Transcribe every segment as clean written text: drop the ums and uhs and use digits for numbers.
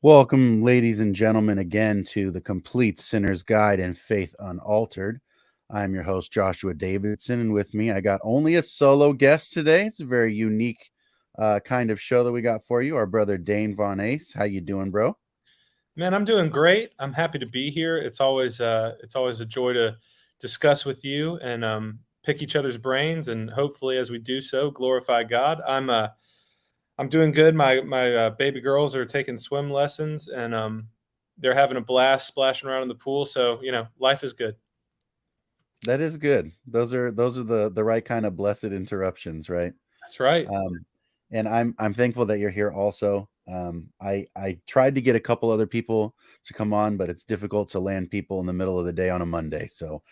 Welcome, ladies and gentlemen, again to the Complete Sinner's Guide and Faith Unaltered. I'm your host, Joshua Davidson, and with me, I got only a solo guest today. It's a very unique kind of show that we got for you. Our brother Dane Van Eys. How you doing, bro? Man, I'm doing great. I'm happy to be here. It's always a joy to discuss with you and pick each other's brains, and hopefully, as we do so, glorify God. I'm doing good. My baby girls are taking swim lessons, and they're having a blast splashing around in the pool. So life is good. That is good. Those are the right kind of blessed interruptions, right? That's right. Um, and I'm thankful that you're here also. I tried to get a couple other people to come on, but it's difficult to land people in the middle of the day on a Monday. So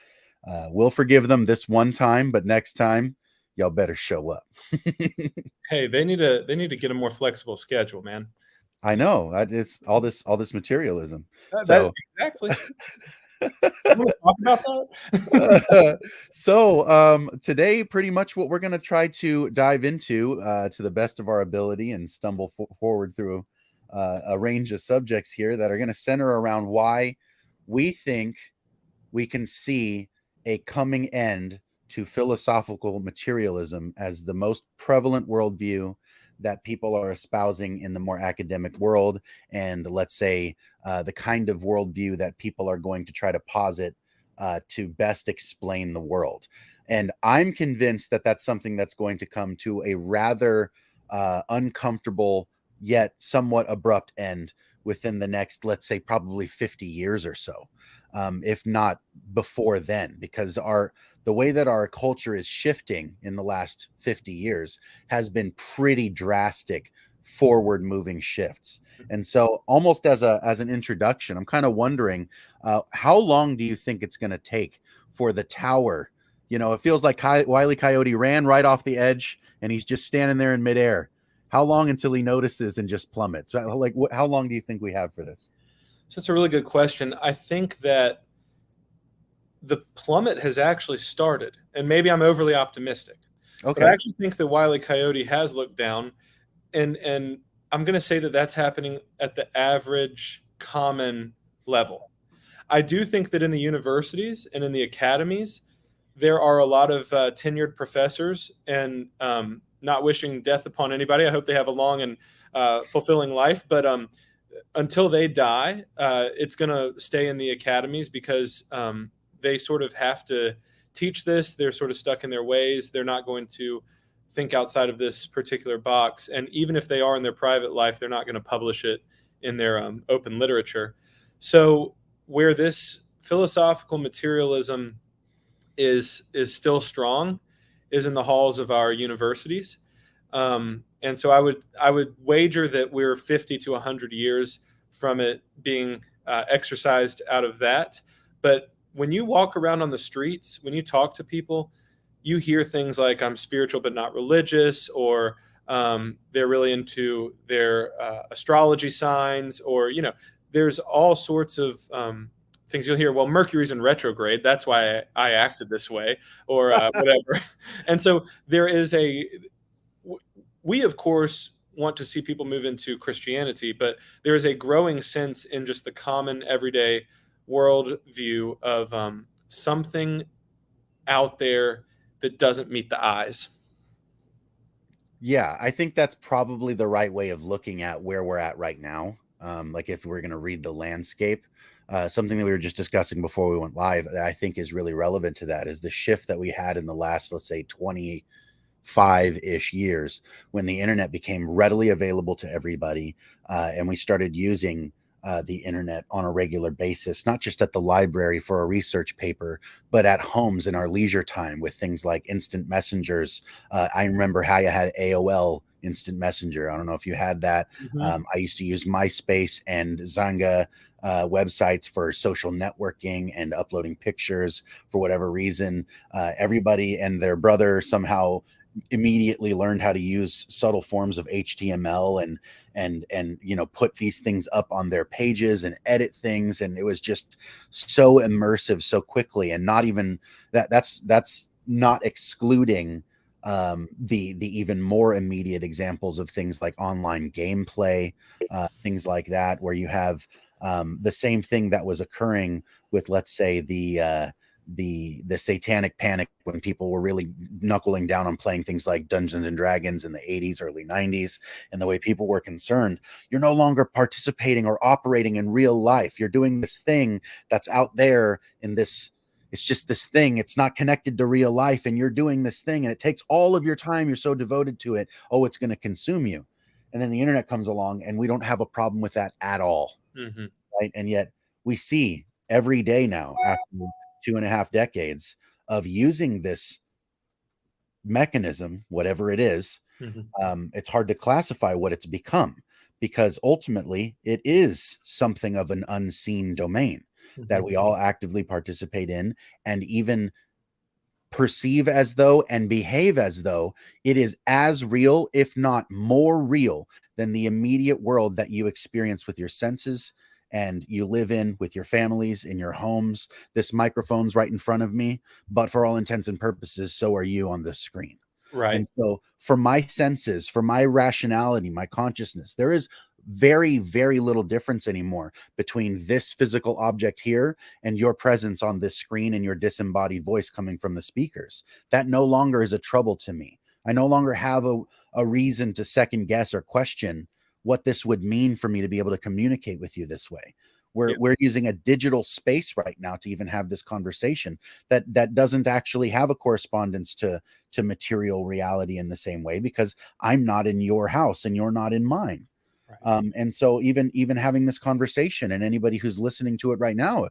we'll forgive them this one time, but next time y'all better show up. Hey, they need to get a more flexible schedule, man. I know it's all this materialism. That So exactly. You want to talk about that? today, pretty much what we're going to try to dive into to the best of our ability and stumble forward through a range of subjects here that are going to center around why we think we can see a coming end to philosophical materialism as the most prevalent worldview that people are espousing in the more academic world, and let's say the kind of worldview that people are going to try to posit to best explain the world. And I'm convinced that that's something that's going to come to a rather uncomfortable yet somewhat abrupt end within the next, let's say, probably 50 years or so, if not before then, because the way that our culture is shifting in the last 50 years has been pretty drastic forward moving shifts. And so almost as an introduction, I'm kind of wondering how long do you think it's going to take for the tower? It feels like Wile E. Coyote ran right off the edge and he's just standing there in midair. How long until he notices and just plummets? Like, how long do you think we have for this? So it's a really good question. I think that the plummet has actually started, and maybe I'm overly optimistic, but I Okay. actually think that Wile E. Coyote has looked down, and I'm going to say that that's happening at the average common level. I do think that in the universities and in the academies, there are a lot of tenured professors, and not wishing death upon anybody. I hope they have a long and fulfilling life, but until they die, it's going to stay in the academies because they sort of have to teach this. They're sort of stuck in their ways. They're not going to think outside of this particular box. And even if they are in their private life, they're not going to publish it in their open literature. So where this philosophical materialism is still strong is in the halls of our universities. And so I would wager that we're 50 to 100 years from it being exercised out of that. But when you walk around on the streets, when you talk to people, you hear things like "I'm spiritual but not religious," or they're really into their astrology signs, or there's all sorts of things you'll hear. Well, Mercury's in retrograde. That's why I acted this way, or whatever. And so there is we of course want to see people move into Christianity, but there is a growing sense in just the common everyday world view of something out there that doesn't meet the eyes. Yeah, I think that's probably the right way of looking at where we're at right now. Like if we're going to read the landscape, something that we were just discussing before we went live that I think is really relevant to that is the shift that we had in the last, let's say, 25-ish years when the internet became readily available to everybody, and we started using the internet on a regular basis, not just at the library for a research paper, but at homes in our leisure time with things like instant messengers. I remember how you had AOL instant messenger. I don't know if you had that. Mhm. I used to use MySpace and Zanga websites for social networking and uploading pictures for whatever reason. Everybody and their brother somehow immediately learned how to use subtle forms of HTML and put these things up on their pages and edit things, and it was just so immersive so quickly. And not even that's not excluding the even more immediate examples of things like online gameplay, things like that, where you have the same thing that was occurring with, let's say, the satanic panic when people were really knuckling down on playing things like Dungeons and Dragons in the 80s, early 90s, and the way people were concerned. You're no longer participating or operating in real life. You're doing this thing that's out there in this. It's just this thing. It's not connected to real life, and you're doing this thing, and it takes all of your time. You're so devoted to it. Oh, it's going to consume you. And then the internet comes along, and we don't have a problem with that at all. Mm-hmm. Right? And yet we see every day now, after 2.5 decades of using this mechanism, whatever it is, it's hard to classify what it's become, because ultimately it is something of an unseen domain that we all actively participate in, and even perceive as though and behave as though it is as real, if not more real, than the immediate world that you experience with your senses and you live in with your families, in your homes. This microphone's right in front of me, but for all intents and purposes, so are you on the screen. Right. And so for my senses, for my rationality, my consciousness, there is very, very little difference anymore between this physical object here and your presence on this screen and your disembodied voice coming from the speakers. That no longer is a trouble to me. I no longer have a reason to second guess or question what this would mean for me to be able to communicate with you this way. We're using a digital space right now to even have this conversation that doesn't actually have a correspondence to material reality in the same way, because I'm not in your house and you're not in mine. Right. And so even having this conversation, and anybody who's listening to it right now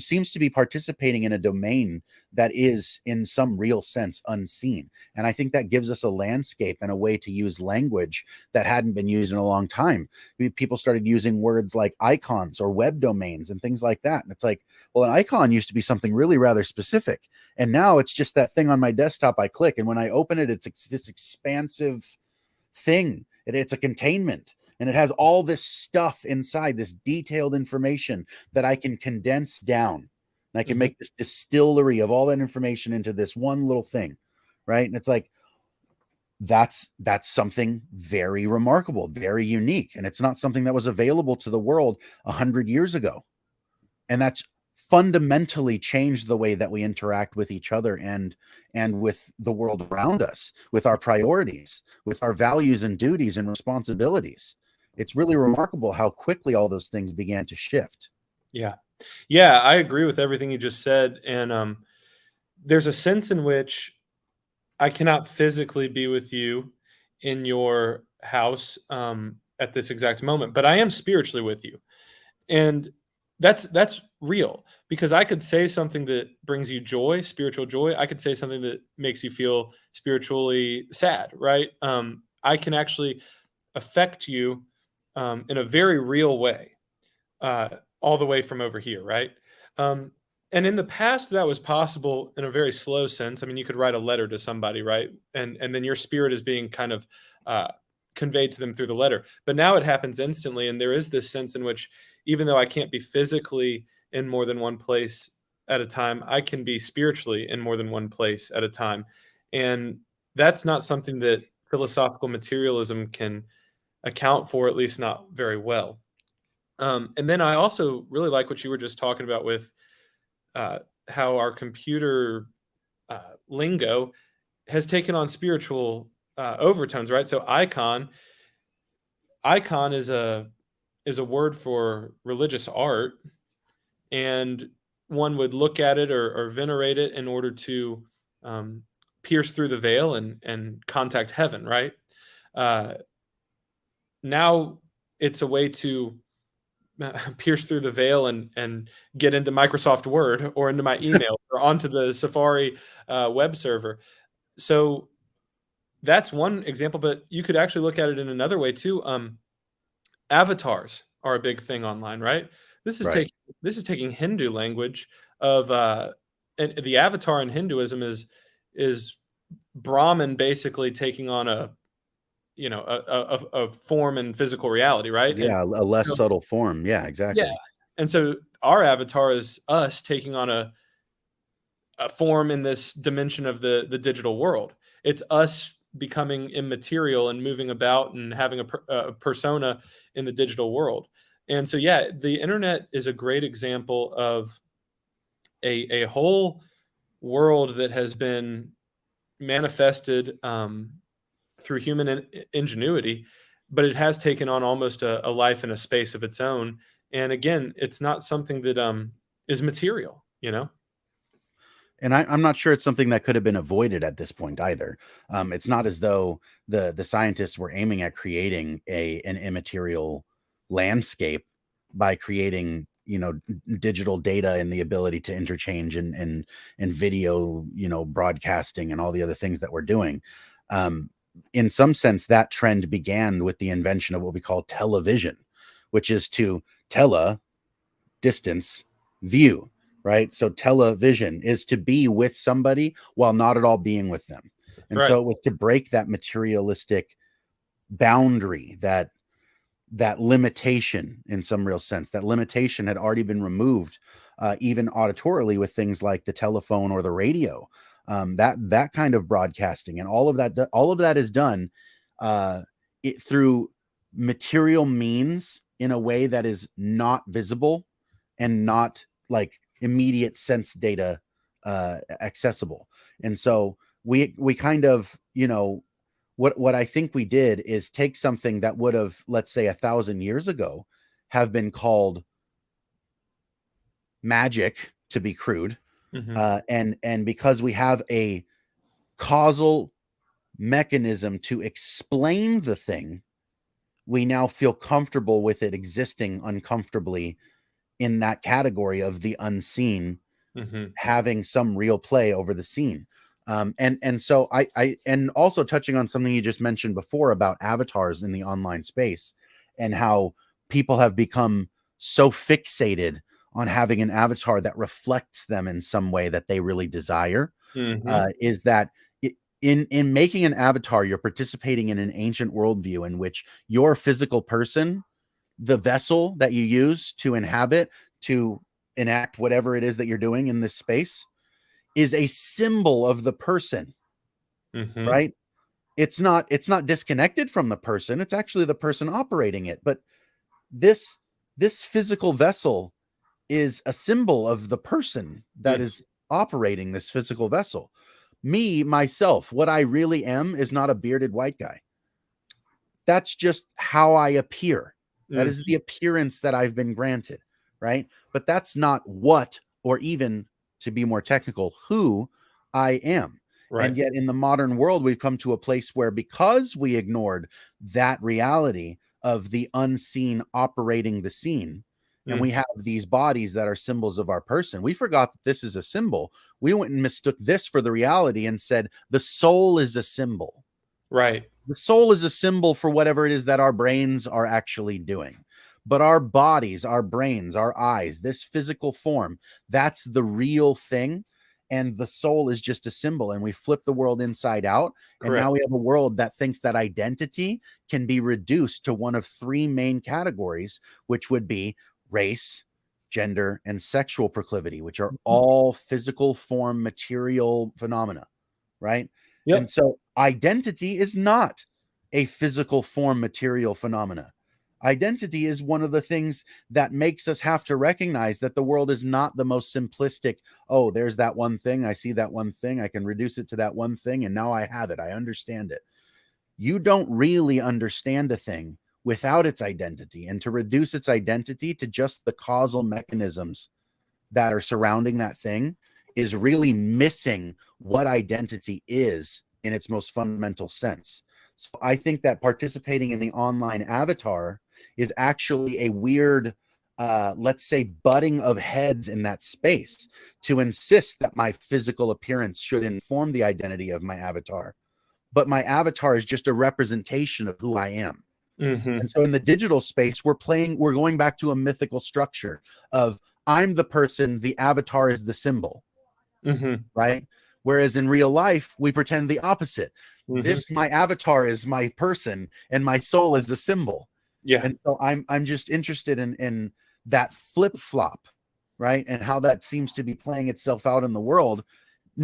seems to be participating in a domain that is in some real sense unseen. And I think that gives us a landscape and a way to use language that hadn't been used in a long time. People started using words like icons or web domains and things like that. And it's like, well, an icon used to be something really rather specific. And now it's just that thing on my desktop I click. And when I open it, it's this expansive thing. It's a containment. And it has all this stuff inside, this detailed information that I can condense down. And I can make this distillery of all that information into this one little thing, right? And it's like, that's something very remarkable, very unique. And it's not something that was available to the world 100 years ago. And that's fundamentally changed the way that we interact with each other and with the world around us, with our priorities, with our values and duties and responsibilities. It's really remarkable how quickly all those things began to shift. Yeah. Yeah, I agree with everything you just said. And there's a sense in which I cannot physically be with you in your house at this exact moment, but I am spiritually with you. And that's real, because I could say something that brings you joy, spiritual joy. I could say something that makes you feel spiritually sad, right? I can actually affect you in a very real way, all the way from over here, right? And in the past, that was possible in a very slow sense. I mean, you could write a letter to somebody, right? And then your spirit is being kind of conveyed to them through the letter. But now it happens instantly, and there is this sense in which, even though I can't be physically in more than one place at a time, I can be spiritually in more than one place at a time. And that's not something that philosophical materialism can account for, at least not very well. And then I also really like what you were just talking about with how our computer lingo has taken on spiritual overtones, right? So icon is a word for religious art, and one would look at it or venerate it in order to pierce through the veil and contact heaven, right? Now it's a way to pierce through the veil and get into Microsoft Word or into my email or onto the Safari web server. So that's one example, but you could actually look at it in another way too. Avatars are a big thing online, right? This is Right. taking Hindu language of and the avatar in Hinduism is Brahman basically taking on a form and physical reality, right? And Yeah, a less so, subtle form. Yeah, yeah, exactly. and so our avatar is us taking on a form in this dimension of the digital world. It's us becoming immaterial and moving about and having a persona in the digital world. And so, yeah, the internet is a great example of a whole world that has been manifested through human ingenuity, but it has taken on almost a life and a space of its own. And again, it's not something that is material, you know? And I'm not sure it's something that could have been avoided at this point either. It's not as though the scientists were aiming at creating an immaterial landscape by creating, you know, digital data and the ability to interchange and video, you know, broadcasting and all the other things that we're doing. In some sense, that trend began with the invention of what we call television, which is to distance view, right? So television is to be with somebody while not at all being with them. And Right. so it was to break that materialistic boundary, that limitation in some real sense. That limitation had already been removed, even auditorily with things like the telephone or the radio. That kind of broadcasting and all of that is done through material means in a way that is not visible and not like immediate sense data accessible. And so we kind of, you know, what I think we did is take something that would have, let's say, 1,000 years ago have been called magic, to be crude, and because we have a causal mechanism to explain the thing, we now feel comfortable with it existing uncomfortably in that category of the unseen having some real play over the scene. And so I and also touching on something you just mentioned before about avatars in the online space and how people have become so fixated on having an avatar that reflects them in some way that they really desire, is that in making an avatar, you're participating in an ancient worldview in which your physical person, the vessel that you use to inhabit, to enact whatever it is that you're doing in this space, is a symbol of the person, right? It's not disconnected from the person. It's actually the person operating it. But this physical vessel is a symbol of the person that is operating this physical vessel. Me, myself, what I really am is not a bearded white guy. That's just how I appear. That is the appearance that I've been granted, right? But that's not what, or even to be more technical, who I am. Right. And yet in the modern world, we've come to a place where, because we ignored that reality of the unseen operating the scene, and we have these bodies that are symbols of our person, we forgot that this is a symbol. We went and mistook this for the reality and said the soul is a symbol. Right. The soul is a symbol for whatever it is that our brains are actually doing. But our bodies, our brains, our eyes, this physical form, that's the real thing. And the soul is just a symbol. And we flip the world inside out. And Correct. now we have a world that thinks that identity can be reduced to one of three main categories, which would be race, gender, and sexual proclivity, which are all physical form material phenomena, right? Yep. And so identity is not a physical form material phenomena. Identity is one of the things that makes us have to recognize that the world is not the most simplistic. Oh, there's that one thing. I see that one thing. I can reduce it to that one thing. And now I have it. I understand it. You don't really understand a thing without its identity. And to reduce its identity to just the causal mechanisms that are surrounding that thing is really missing what identity is in its most fundamental sense. So I think that participating in the online avatar is actually a weird, let's say, butting of heads in that space to insist that my physical appearance should inform the identity of my avatar. But my avatar is just a representation of who I am. And so in the digital space, we're going back to a mythical structure of I'm the person, the avatar is the symbol, right? Whereas in real life, we pretend the opposite. My avatar is my person and my soul is the symbol. Yeah. And so I'm just interested in that flip flop, right? And how that seems to be playing itself out in the world.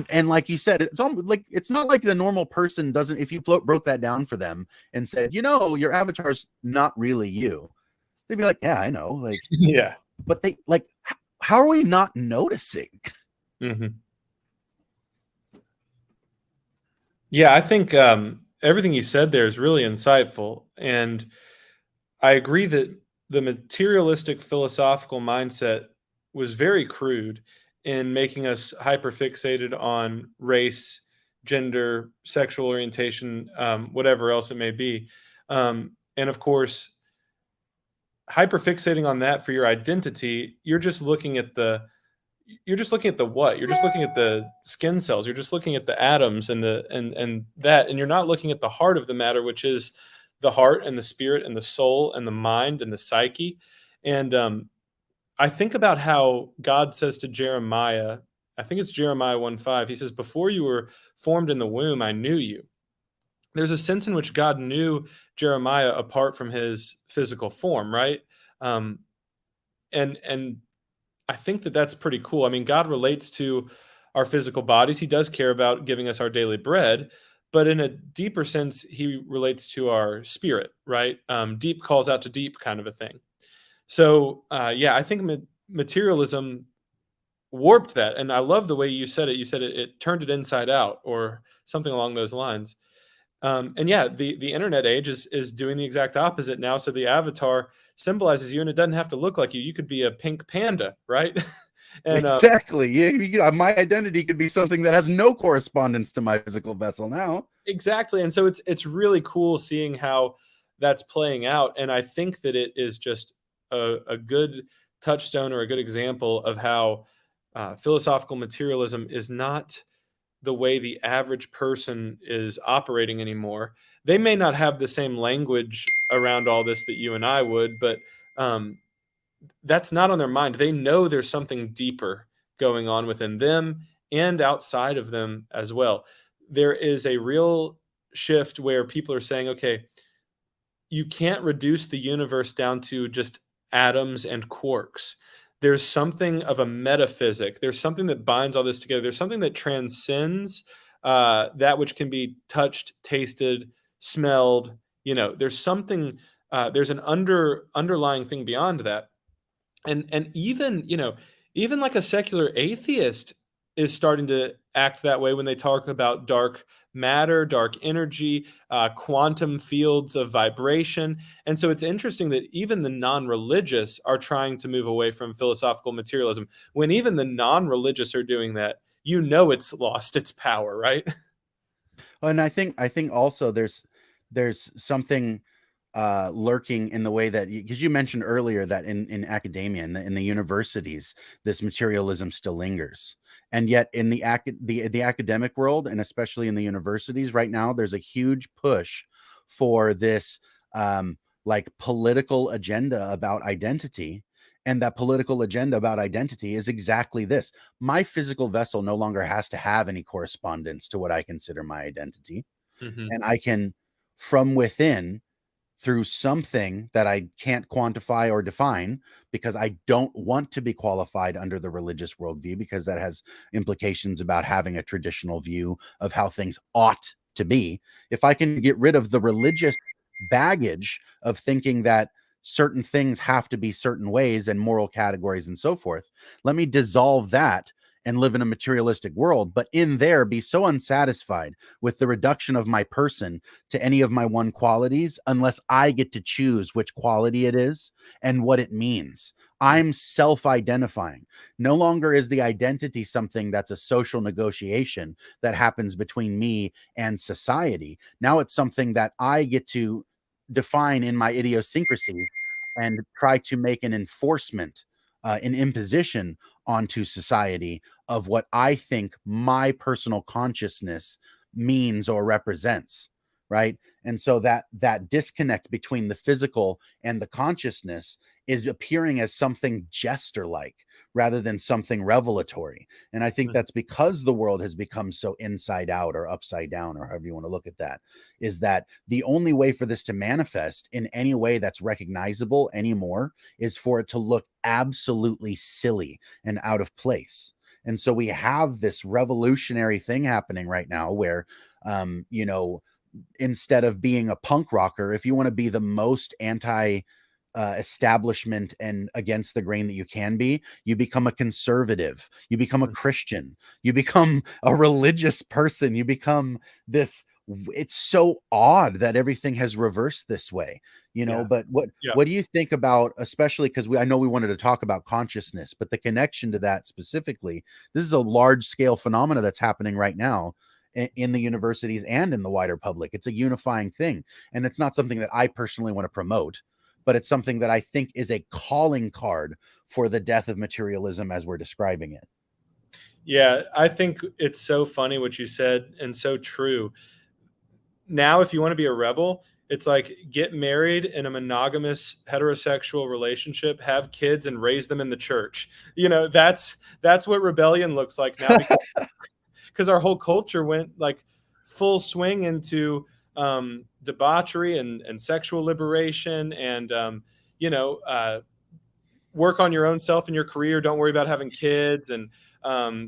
And like you said, it's almost like, it's not like the normal person doesn't, if you broke that down for them and said, your avatar's not really you, they'd be like, yeah, I know. Like, Yeah. but they like, how are we not noticing? Mm-hmm. Yeah, I think everything you said there is really insightful. And I agree that the materialistic philosophical mindset was very crude in making us hyperfixated on race, gender, sexual orientation, whatever else it may be. And of course, hyperfixating on that for your identity, you're just looking at the what? You're just looking at the skin cells. You're just looking at the atoms and that, and you're not looking at the heart of the matter, which is the heart and the spirit and the soul and the mind and the psyche. And I think about how God says to Jeremiah, I think it's Jeremiah 1:5. He says, "Before you were formed in the womb, I knew you." There's a sense in which God knew Jeremiah apart from his physical form, right? Um, and I think that that's pretty cool. I mean, God relates to our physical bodies. He does care about giving us our daily bread, but in a deeper sense, he relates to our spirit, right? Deep calls out to deep, kind of a thing. So, yeah, I think materialism warped that, and I love the way you said it. You said it turned it inside out, or something along those lines. And yeah, the internet age is doing the exact opposite now. So the avatar symbolizes you, and it doesn't have to look like you. You could be a pink panda, right? And Exactly. Yeah, my identity could be something that has no correspondence to my physical vessel now. exactly. And so it's really cool seeing how that's playing out. And I think that it is just a good touchstone or a good example of how philosophical materialism is not the way the average person is operating anymore. They may not have the same language around all this that you and I would, but um, that's not on their mind. They know there's something deeper going on within them and outside of them as well. There is a real shift where people are saying, okay, you can't reduce the universe down to just atoms and quarks. There's something of a metaphysic. There's something that binds all this together. There's something that transcends that which can be touched, tasted, smelled. There's something. There's an underlying thing beyond that, and even like a secular atheist is starting to act that way when they talk about dark matter, dark energy, quantum fields of vibration. And so it's interesting that even the non-religious are trying to move away from philosophical materialism. When even the non-religious are doing that, it's lost its power, right? And I think also there's something lurking in the way that, because you mentioned earlier that in academia, in the universities, this materialism still lingers, and yet in the academic world, and especially in the universities right now, there's a huge push for this like political agenda about identity. And that political agenda about identity is exactly this: my physical vessel no longer has to have any correspondence to what I consider my identity, Hmm. and I can, from within, through something that I can't quantify or define, because I don't want to be qualified under the religious worldview, because that has implications about having a traditional view of how things ought to be. If I can get rid of the religious baggage of thinking that certain things have to be certain ways and moral categories and so forth, let me dissolve that and live in a materialistic world, but in there be so unsatisfied with the reduction of my person to any of my one qualities, unless I get to choose which quality it is and what it means. I'm self-identifying. No longer is the identity something that's a social negotiation that happens between me and society. Now it's something that I get to define in my idiosyncrasy and try to make an enforcement, an imposition onto society of what I think my personal consciousness means or represents, right? And so that disconnect between the physical and the consciousness is appearing as something jester like rather than something revelatory. And I think that's because the world has become so inside out or upside down, or however you want to look at that, is that the only way for this to manifest in any way that's recognizable anymore is for it to look absolutely silly and out of place. And so we have this revolutionary thing happening right now where, you know, instead of being a punk rocker, if you want to be the most anti establishment and against the grain that you can be, you become a conservative, you become a Christian, you become a religious person, you become this. It's so odd that everything has reversed this way, you know. Yeah. But Yeah. what do you think about, especially because I know we wanted to talk about consciousness, but the connection to that specifically, this is a large scale phenomena that's happening right now in the universities and in the wider public. It's a unifying thing, and it's not something that I personally want to promote, but it's something that I think is a calling card for the death of materialism as we're describing it. Yeah, I think it's so funny what you said, and so true. Now, if you want to be a rebel, it's like get married in a monogamous heterosexual relationship, have kids, and raise them in the church. You know, that's what rebellion looks like now, because our whole culture went like full swing into debauchery and sexual liberation, and you know, work on your own self and your career. Don't worry about having kids, and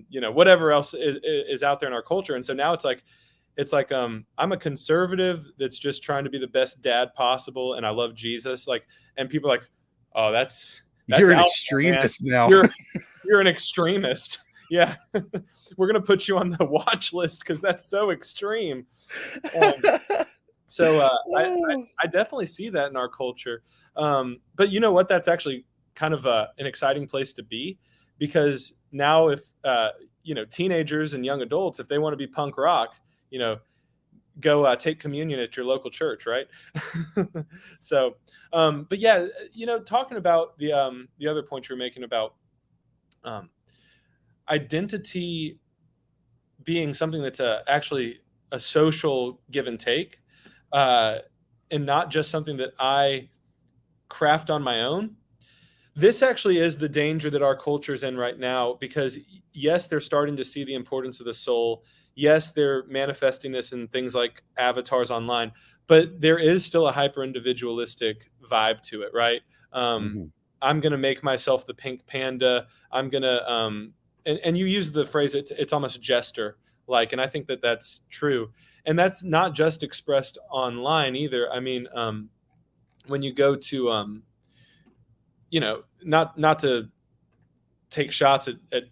you know, whatever else is out there in our culture. And so now it's like I'm a conservative that's just trying to be the best dad possible, and I love Jesus. Like, and people are like, oh, that's You're an out there, man. extremist now. You're an extremist. Yeah, we're gonna put you on the watch list because that's so extreme. So I definitely see that in our culture. But you know what? That's actually kind of an exciting place to be, because now if you know, teenagers and young adults, if they want to be punk rock, you know, go take communion at your local church, right? So, but yeah, you know, talking about the other point you're making about identity being something that's actually a social give and take, and not just something that I craft on my own. This actually is the danger that our culture is in right now, because yes, they're starting to see the importance of the soul. Yes, they're manifesting this in things like avatars online, but there is still a hyper individualistic vibe to it, right? Mhm. I'm going to make myself the pink panda. I'm going to, and you use the phrase, it's almost jester like, and I think that that's true. And that's not just expressed online either. I mean, when you go to, you know, not to take shots at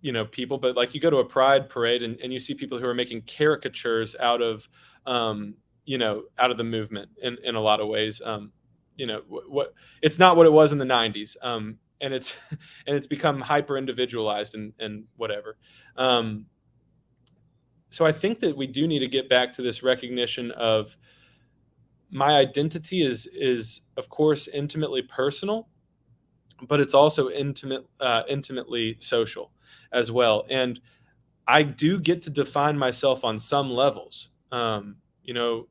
you know, people, but like you go to a pride parade and you see people who are making caricatures out of you know, out of the movement in a lot of ways. You know, what it's not what it was in the 90s, and it's and it's become hyper individualized and whatever. So I think that we do need to get back to this recognition of my identity is of course intimately personal, but it's also intimately social as well. And I do get to define myself on some levels, you know,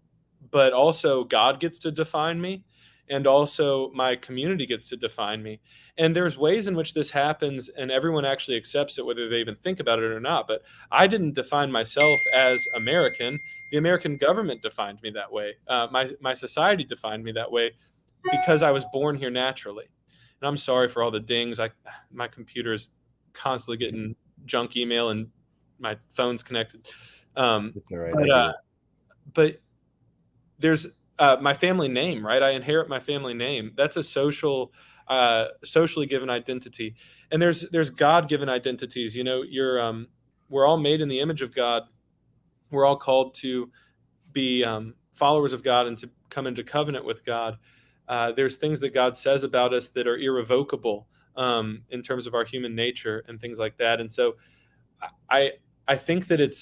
but also God gets to define me, and also my community gets to define me. And there's ways in which this happens, and everyone actually accepts it, whether they even think about it or not. But I didn't define myself as American. The American government defined me that way. My society defined me that way because I was born here naturally. And I'm sorry for all the dings. My computer is constantly getting junk email and my phone's connected. It's all right. I But get it. but there's my family name, right? I inherit my family name. That's a socially given identity. And there's God given identities. You know, we're all made in the image of God. We're all called to be followers of God and to come into covenant with God. There's things that God says about us that are irrevocable, in terms of our human nature and things like that. And so I I think that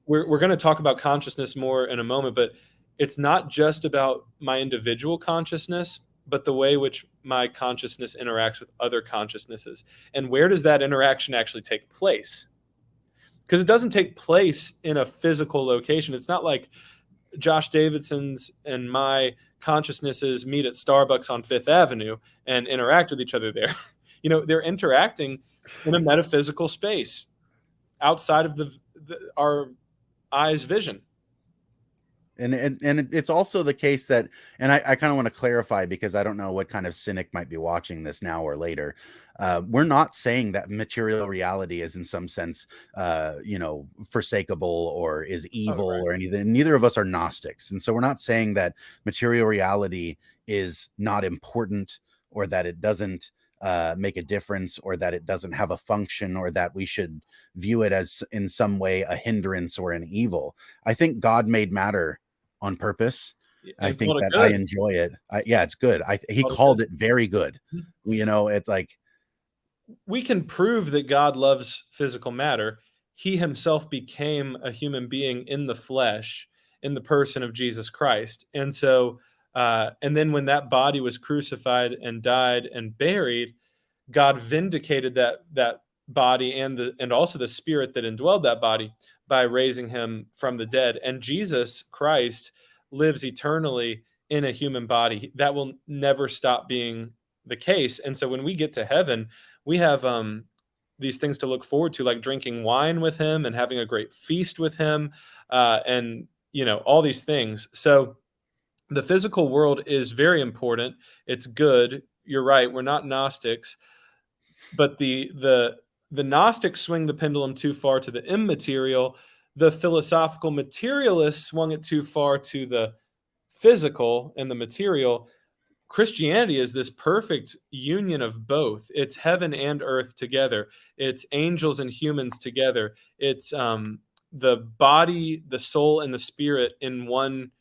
we're going to talk about consciousness more in a moment, but it's not just about my individual consciousness, but the way which my consciousness interacts with other consciousnesses. And where does that interaction actually take place? Because it doesn't take place in a physical location. It's not like Josh Davidson's and my consciousnesses meet at Starbucks on Fifth Avenue and interact with each other there. You know, they're interacting in a metaphysical space outside of our eyes' vision. It's also the case that, and I kind of want to clarify because I don't know what kind of cynic might be watching this now or later. We're not saying that material reality is in some sense, forsakable or is Oh, evil right. or anything. Neither of us are Gnostics, and so we're not saying that material reality is not important or that it doesn't make a difference or that it doesn't have a function or that we should view it as in some way a hindrance or an evil. I think God made matter on purpose. I And think called it that I good. enjoy it. Yeah, it's good. He Called it good. called it very good. It's like We can prove that God loves physical matter. He himself became a human being in the flesh, in the person of Jesus Christ. And so, and then when that body was crucified and died and buried, God vindicated that body and also the spirit that indwelled that body by raising him from the dead. And Jesus Christ lives eternally in a human body. That will never stop being the case. And so when we get to heaven, we have these things to look forward to, like drinking wine with him and having a great feast with him, and all these things. So the physical world is very important. It's good. You're right. We're not Gnostics, but the Gnostics swing the pendulum too far to the immaterial. The philosophical materialists swung it too far to the physical and the material. Christianity is this perfect union of both. It's heaven and earth together. It's angels and humans together. It's the body, the soul, and the spirit in one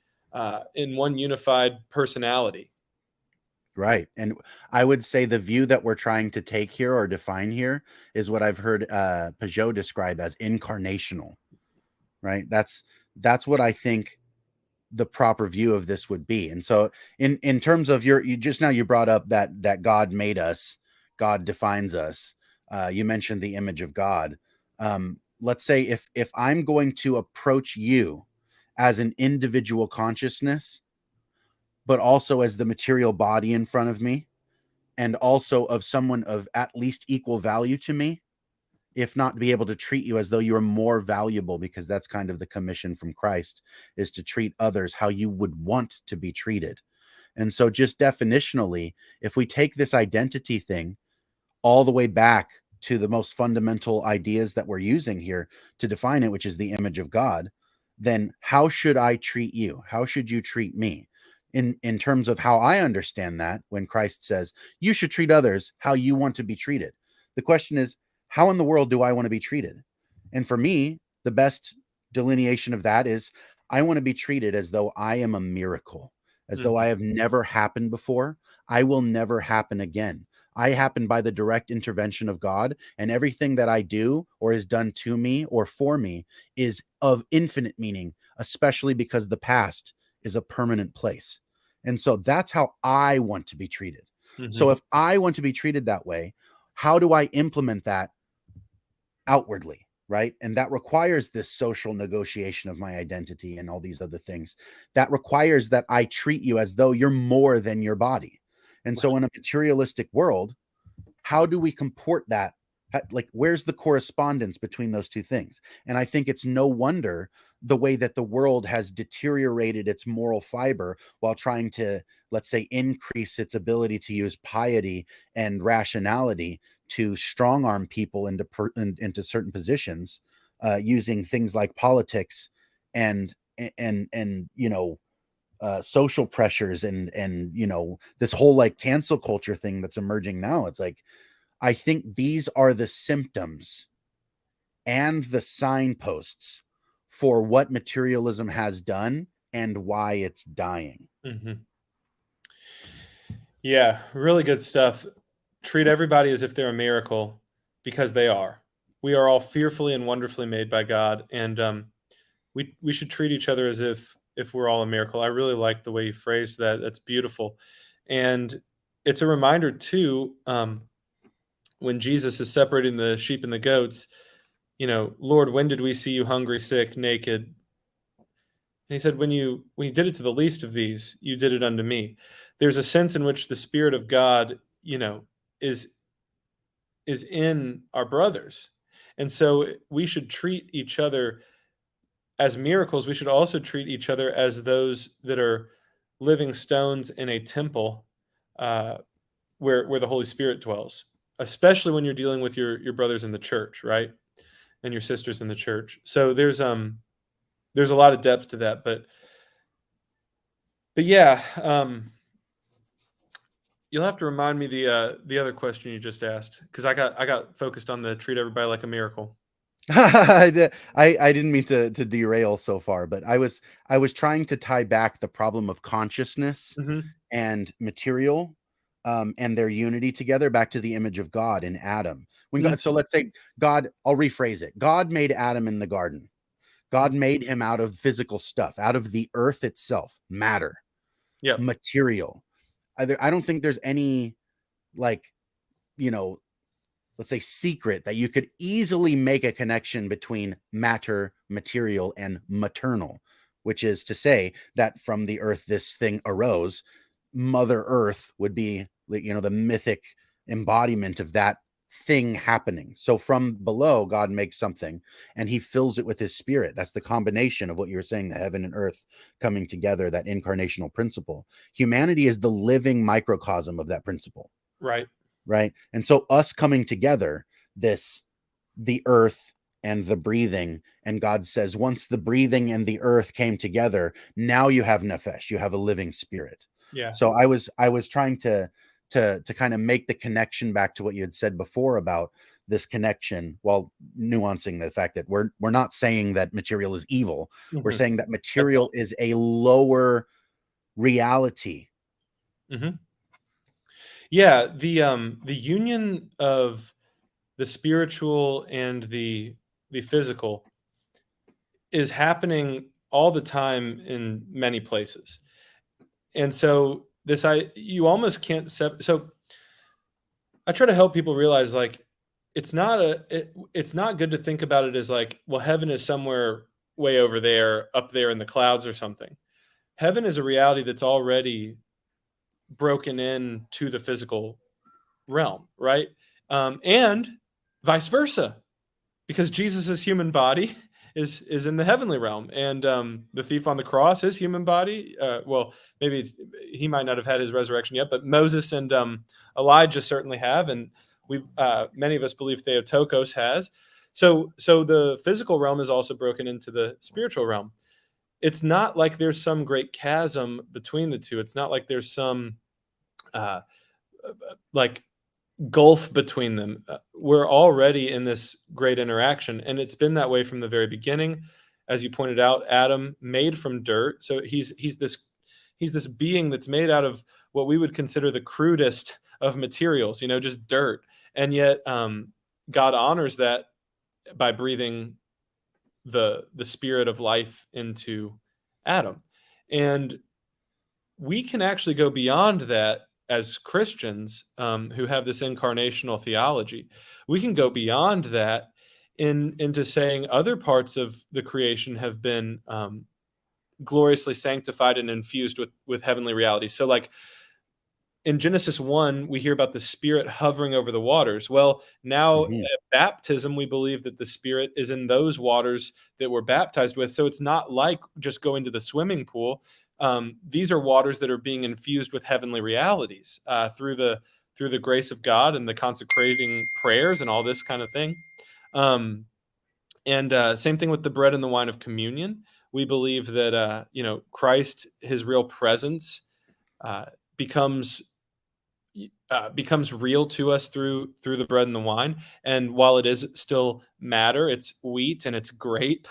unified personality. right. And I would say the view that we're trying to take here or define here is what I've heard Peugeot describe as incarnational. Right. That's what I think the proper view of this would be. And so in terms of you just now you brought up that God made us, God defines us. You mentioned the image of God. Let's say if I'm going to approach you as an individual consciousness, but also as the material body in front of me, and also of someone of at least equal value to me, if not be able to treat you as though you're more valuable, because that's kind of the commission from Christ, is to treat others how you would want to be treated. And so just definitionally, if we take this identity thing all the way back to the most fundamental ideas that we're using here to define it, which is the image of God, then how should I treat you? How should you treat me? In terms of how I understand that, when Christ says you should treat others how you want to be treated, the question is, how in the world do I want to be treated? And for me, the best delineation of that is I want to be treated as though I am a miracle, as though I Mhm. have never happened before. I will never happen again. I happen by the direct intervention of God, and everything that I do or is done to me or for me is of infinite meaning, especially because the past is a permanent place. And so that's how I want to be treated. So Mhm. if I want to be treated that way, how do I implement that outwardly? Right. And that requires this social negotiation of my identity and all these other things. That requires that I treat you as though you're more than your body. And so in a materialistic world, how do we comport that? Like, where's the correspondence between those two things? And I think it's no wonder the way that the world has deteriorated its moral fiber while trying to, let's say, increase its ability to use piety and rationality to strong arm people into certain positions, using things like politics and social pressures and this whole like cancel culture thing that's emerging now. It's like, I think these are the symptoms and the signposts for what materialism has done and why it's dying. Mhm. Yeah, really good stuff. Treat everybody as if they're a miracle, because they are. We are all fearfully and wonderfully made by God, and we should treat each other as if we're all a miracle. I really like the way you phrased that. That's beautiful, and it's a reminder too. When Jesus is separating the sheep and the goats, Lord, when did we see you hungry, sick, naked? And he said, when you did it to the least of these, you did it unto me. There's a sense in which the Spirit of God, is is in our brothers. And so we should treat each other as miracles, we should also treat each other as those that are living stones in a temple, uh, where the Holy Spirit dwells, especially when you're dealing with your brothers in the church, right, and your sisters in the church. So there's a lot of depth to that, but yeah, you'll have to remind me the other question you just asked, because I got focused on the treat everybody like a miracle. I didn't mean to derail so far, but I was trying to tie back the problem of consciousness Hmm. and material, and their unity together back to the image of God in Adam. When God, so Hmm. let's say God, I'll rephrase it. God made Adam in the garden. God made him out of physical stuff, out of the earth itself, matter, Yep. material. I don't think there's any, like, you know, let's say, secret that you could easily make a connection between matter, material, and maternal, which is to say that from the earth this thing arose. Mother Earth would be, the mythic embodiment of that thing happening. So from below, God makes something and he fills it with his spirit. That's the combination of what you were saying, the heaven and earth coming together, that incarnational principle. Humanity is the living microcosm of that principle. Right. Right. And so us coming together, the earth and the breathing, and God says, once the breathing and the earth came together, now you have nefesh, you have a living spirit. Yeah. So I was trying to kind of make the connection back to what you had said before about this connection, while nuancing the fact that we're not saying that material is evil. We're Hmm. saying that material is a lower reality. Hmm. Yeah. The union of the spiritual and the physical is happening all the time in many places. And so you almost can't so I try to help people realize, like, it's not good to think about it as like, well, heaven is somewhere way over there, up there in the clouds or something. Heaven is a reality that's already broken into the physical realm, right? And vice versa, because Jesus' human body is in the heavenly realm, and the thief on the cross, his human body, well, maybe he might not have had his resurrection yet, but Moses and Elijah certainly have, and we many of us believe Theotokos has. So the physical realm is also broken into the spiritual realm. It's not like there's some great chasm between the two. It's not like there's some uh, like gulf between them. We're already in this great interaction, and it's been that way from the very beginning. As you pointed out, Adam made from dirt, so he's this being that's made out of what we would consider the crudest of materials, just dirt. And yet, God honors that by breathing the spirit of life into Adam, and we can actually go beyond that as Christians, who have this incarnational theology. We can go beyond that into saying other parts of the creation have been gloriously sanctified and infused with heavenly realities. So, like, in Genesis 1, we hear about the Spirit hovering over the waters. Well, now Mhm. at baptism, we believe that the Spirit is in those waters that we're baptized with. So it's not like just going to the swimming pool. These are waters that are being infused with heavenly realities, through the grace of God and the consecrating prayers and all this kind of thing. Um, and same thing with the bread and the wine of communion. We believe that Christ, his real presence, uh, becomes becomes real to us through the bread and the wine. And while it is still matter, it's wheat and it's grape,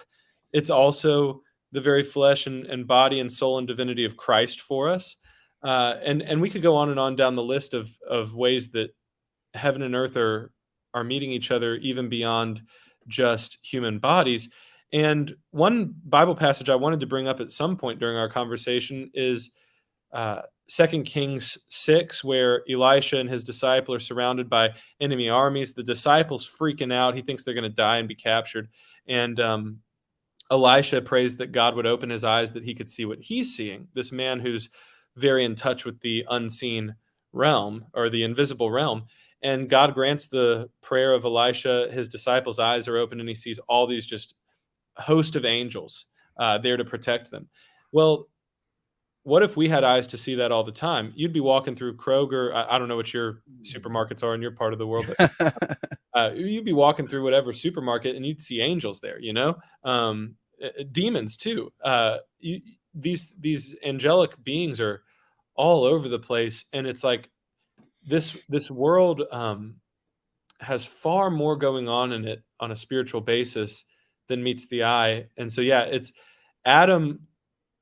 it's also the very flesh and body and soul and divinity of Christ for us. And we could go on and on down the list of ways that heaven and earth are meeting each other even beyond just human bodies. And one Bible passage I wanted to bring up at some point during our conversation is uh, 2 Kings 6, where Elisha and his disciple are surrounded by enemy armies. The disciple's freaking out. He thinks they're going to die and be captured. And Elisha prays that God would open his eyes that he could see what he's seeing. This man who's very in touch with the unseen realm, or the invisible realm. And God grants the prayer of Elisha. His disciple's eyes are open and he sees all these just host of angels there to protect them. Well, what if we had eyes to see that all the time? You'd be walking through Kroger. I don't know what your supermarkets are in your part of the world, but you'd be walking through whatever supermarket and you'd see angels there, demons too. These angelic beings are all over the place, and it's like this world has far more going on in it on a spiritual basis than meets the eye. And so, yeah, it's Adam.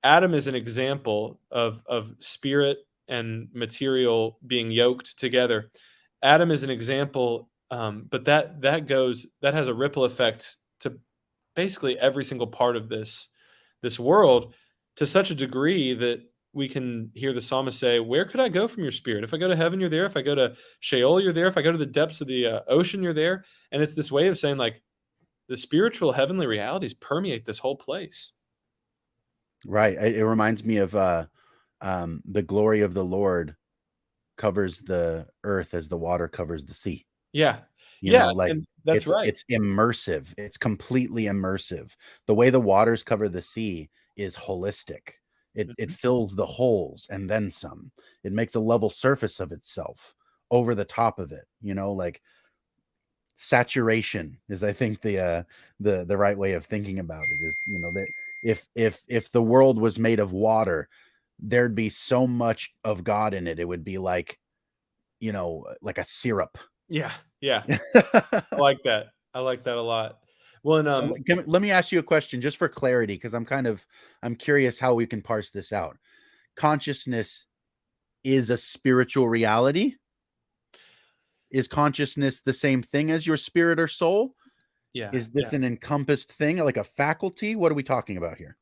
Adam is an example of spirit and material being yoked together. Adam is an example, but that has a ripple effect to basically every single part of this world, to such a degree that we can hear the psalmist say, "Where could I go from your spirit? If I go to heaven, you're there. If I go to Sheol, you're there. If I go to the depths of the ocean, you're there." And it's this way of saying, like, the spiritual heavenly realities permeate this whole place. Right. It reminds me of the glory of the Lord covers the earth as the water covers the sea. Yeah. You Yeah, know, like and that's right. it's immersive. It's completely immersive. The way the waters cover the sea is holistic. It fills the holes and then some. It makes a level surface of itself over the top of it. Like saturation is, I think, the right way of thinking about it is, that if the world was made of water, there'd be so much of God in it. It would be like, like a syrup. Yeah. I like that. I like that a lot. Well, and So let me ask you a question just for clarity, because I'm curious how we can parse this out. Consciousness is a spiritual reality? Is consciousness the same thing as your spirit or soul? yeah. Is this an encompassed thing, like a faculty? What are we talking about here?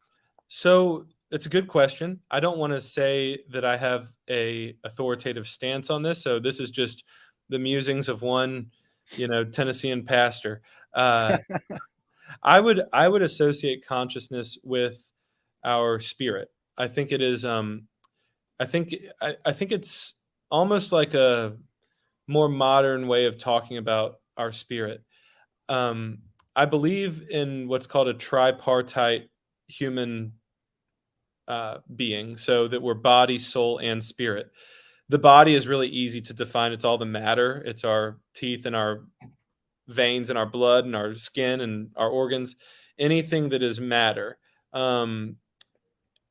So it's a good question. I don't want to say that I have a authoritative stance on this. So this is just the musings of one, Tennessean pastor. I would associate consciousness with our spirit. I think it is. I think it's almost like a more modern way of talking about our spirit. I believe in what's called a tripartite human being, so that we're body, soul, and spirit. The body is really easy to define. It's all the matter. It's our teeth and our veins and our blood and our skin and our organs, anything that is matter.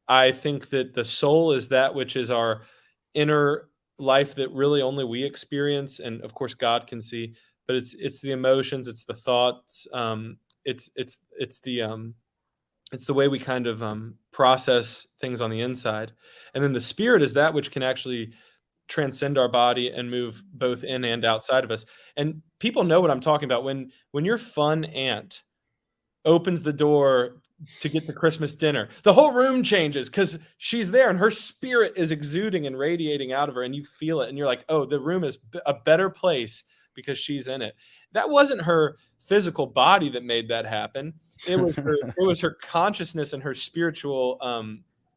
I think that the soul is that which is our inner life that really only we experience, and of course God can see. But it's the emotions, it's the thoughts, it's the way we kind of process things on the inside. And then the spirit is that which can actually transcend our body and move both in and outside of us. And people know what I'm talking about. When your fun aunt opens the door to get to Christmas dinner, the whole room changes because she's there and her spirit is exuding and radiating out of her, and you feel it. And you're like, oh, the room is a better place because she's in it. That wasn't her physical body that made that happen. It was her consciousness and her spiritual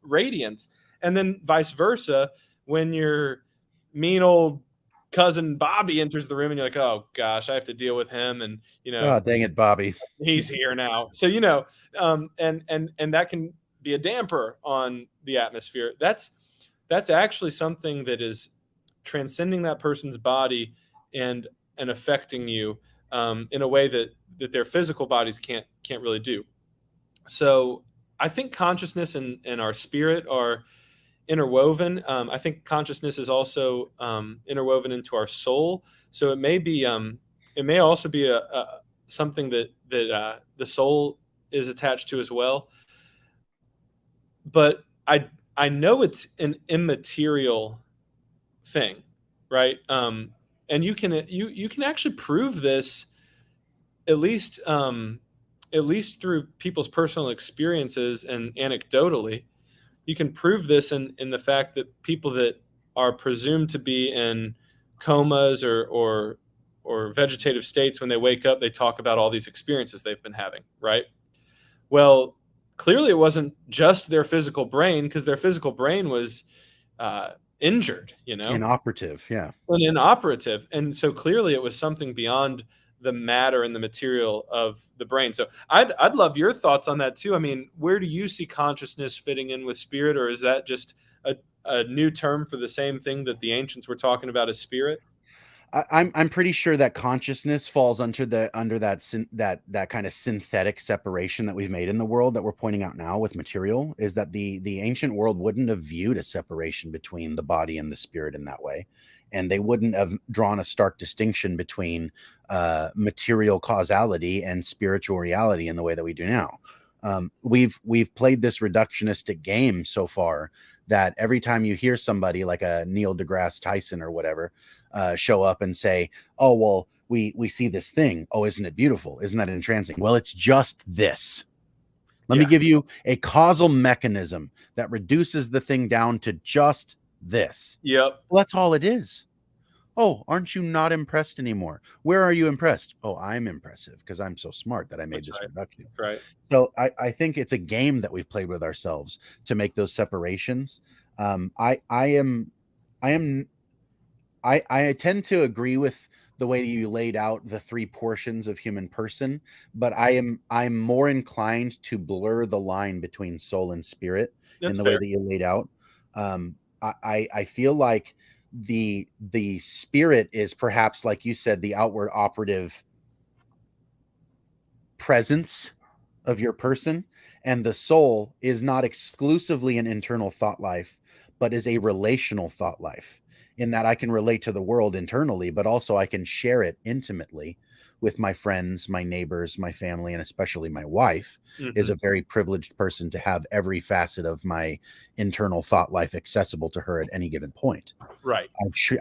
radiance. And then vice versa, when your mean old cousin Bobby enters the room and you're like, oh gosh, I have to deal with him. And, Oh, dang it, Bobby. he's here now. So, and that can be a damper on the atmosphere. That's actually something that is transcending that person's body and affecting you in a way that their physical bodies can't really do. So I think consciousness and our spirit are interwoven. I think consciousness is also interwoven into our soul. So it may also be a something that the soul is attached to as well. But I know it's an immaterial thing, right? And you can actually prove this at least through people's personal experiences and anecdotally. You can prove this in the fact that people that are presumed to be in comas or vegetative states, when they wake up, they talk about all these experiences they've been having, right? Well, clearly it wasn't just their physical brain, because their physical brain was injured, Inoperative, yeah. inoperative. And so clearly it was something beyond the matter and the material of the brain. So I'd love your thoughts on that too. I mean, where do you see consciousness fitting in with spirit, or is that just a new term for the same thing that the ancients were talking about as spirit? I'm pretty sure that consciousness falls under that kind of synthetic separation that we've made in the world that we're pointing out now with material. Is that the ancient world wouldn't have viewed a separation between the body and the spirit in that way, and they wouldn't have drawn a stark distinction between material causality and spiritual reality in the way that we do now. We've played this reductionistic game so far that every time you hear somebody like a Neil deGrasse Tyson or whatever show up and say, "Oh, well, we see this thing. Oh, isn't it beautiful? Isn't that entrancing?" Well, it's just this. Let me give you a causal mechanism that reduces the thing down to just this. Yep. Well, that's all it is. Oh, aren't you not impressed anymore? Where are you impressed? Oh, I'm impressive because I'm so smart that I made this reduction. That's right. So I think it's a game that we've played with ourselves to make those separations. I tend to agree with the way you laid out the three portions of human person, but I'm more inclined to blur the line between soul and spirit in the way that you laid out. I feel like the spirit is perhaps, like you said, the outward operative presence of your person, and the soul is not exclusively an internal thought life, but is a relational thought life, in that I can relate to the world internally, but also I can share it intimately with my friends, my neighbors, my family, and especially my wife is a very privileged person to have every facet of my internal thought life accessible to her at any given point. Right.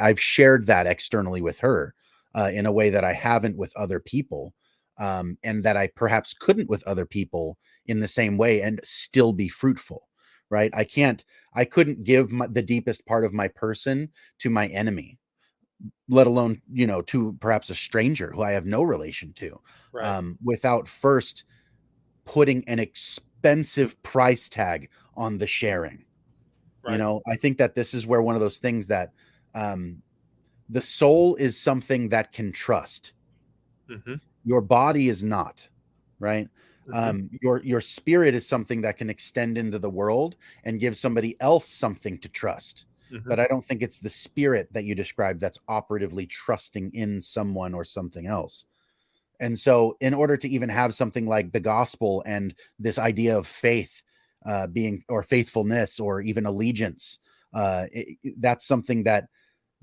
I've shared that externally with her in a way that I haven't with other people, and that I perhaps couldn't with other people in the same way and still be fruitful. Right? I couldn't give the deepest part of my person to my enemy, let alone, to perhaps a stranger who I have no relation to, Right. without first putting an expensive price tag on the sharing. Right. I think that this is where one of those things that the soul is something that can trust. Your body is not, right? Your spirit is something that can extend into the world and give somebody else something to trust. But I don't think it's the spirit that you described that's operatively trusting in someone or something else. And so in order to even have something like the gospel and this idea of faith being, or faithfulness, or even allegiance, that's something that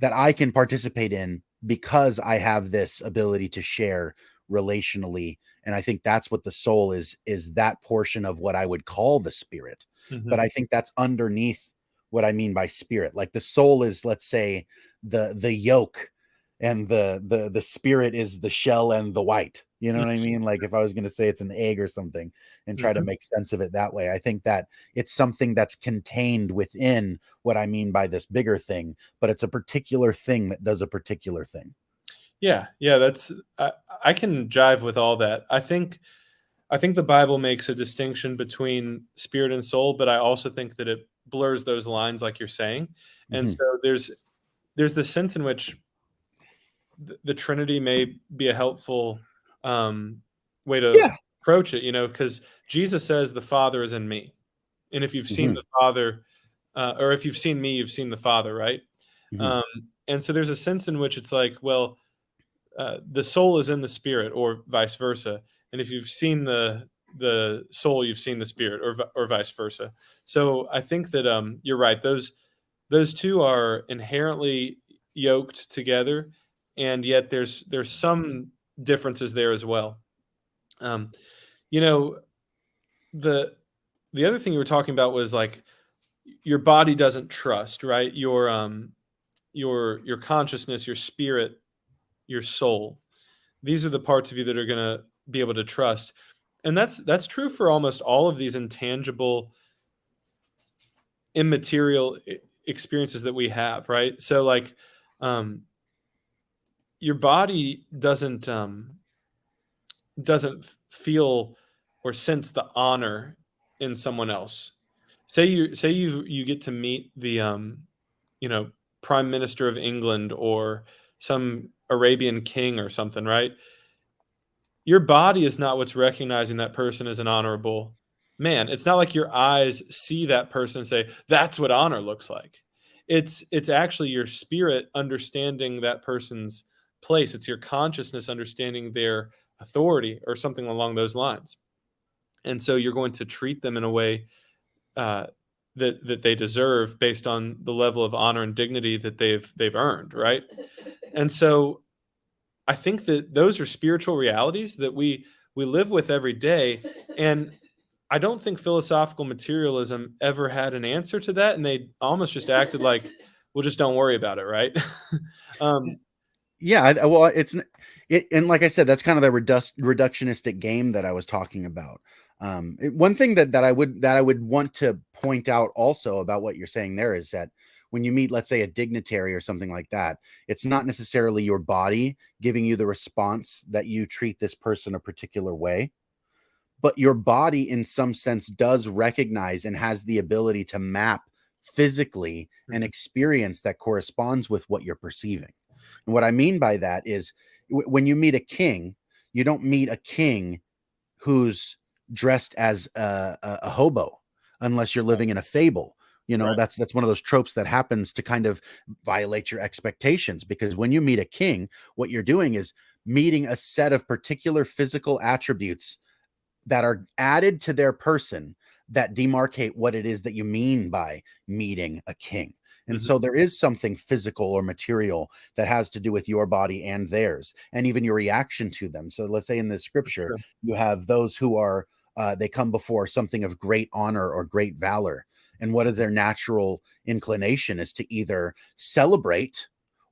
I can participate in because I have this ability to share relationally. And I think that's what the soul is that portion of what I would call the spirit. But I think that's underneath what I mean by spirit. Like the soul is, let's say, the yolk, and the spirit is the shell and the white. You know what I mean? Like if I was going to say it's an egg or something and try to make sense of it that way, I think that it's something that's contained within what I mean by this bigger thing, but it's a particular thing that does a particular thing. Yeah, that's I can jive with all that. I think the Bible makes a distinction between spirit and soul, but I also think that it blurs those lines, like you're saying. And so there's the sense in which the Trinity may be a helpful way to approach it, because Jesus says the Father is in me, and if you've seen the Father, or if you've seen me, you've seen the Father, right? And so there's a sense in which it's like, well, the soul is in the spirit, or vice versa. And if you've seen the soul, you've seen the spirit, or vice versa. So I think that you're right. Those two are inherently yoked together, and yet there's some differences there as well. You know, the other thing you were talking about was like your body doesn't trust, right? Your consciousness, your spirit, your soul. These are the parts of you that are going to be able to trust. And that's true for almost all of these intangible, immaterial experiences that we have, right? So like your body doesn't feel or sense the honor in someone else. Say you get to meet the you know prime minister of England, or some Arabian king or something, right? Your body is not what's recognizing that person as an honorable man. It's not like your eyes see that person and say, that's what honor looks like. It's actually your spirit understanding that person's place. It's your consciousness understanding their authority or something along those lines. And so you're going to treat them in a way uh, that they deserve based on the level of honor and dignity that they've earned, right? And so I think that those are spiritual realities that we live with every day, and I don't think philosophical materialism ever had an answer to that, and they almost just acted like, "Well, just don't worry about it," right? um, Yeah, well, and like I said, that's kind of the reductionistic game that I was talking about. One thing that I would want to point out also about what you're saying there is that when you meet, let's say, a dignitary or something like that, it's not necessarily your body giving you the response that you treat this person a particular way, but your body in some sense does recognize and has the ability to map physically an mhm, experience that corresponds with what you're perceiving. And what I mean by that is when you meet a king, you don't meet a king who's dressed as a hobo unless you're living in a fable. You know, right. that's one of those tropes that happens to kind of violate your expectations, because when you meet a king, what you're doing is meeting a set of particular physical attributes that are added to their person that demarcate what it is that you mean by meeting a king. And Mhm, so there is something physical or material that has to do with your body and theirs, and even your reaction to them. So let's say in the for scripture, sure. you have those who are, they come before something of great honor or great valor. And what is their natural inclination is to either celebrate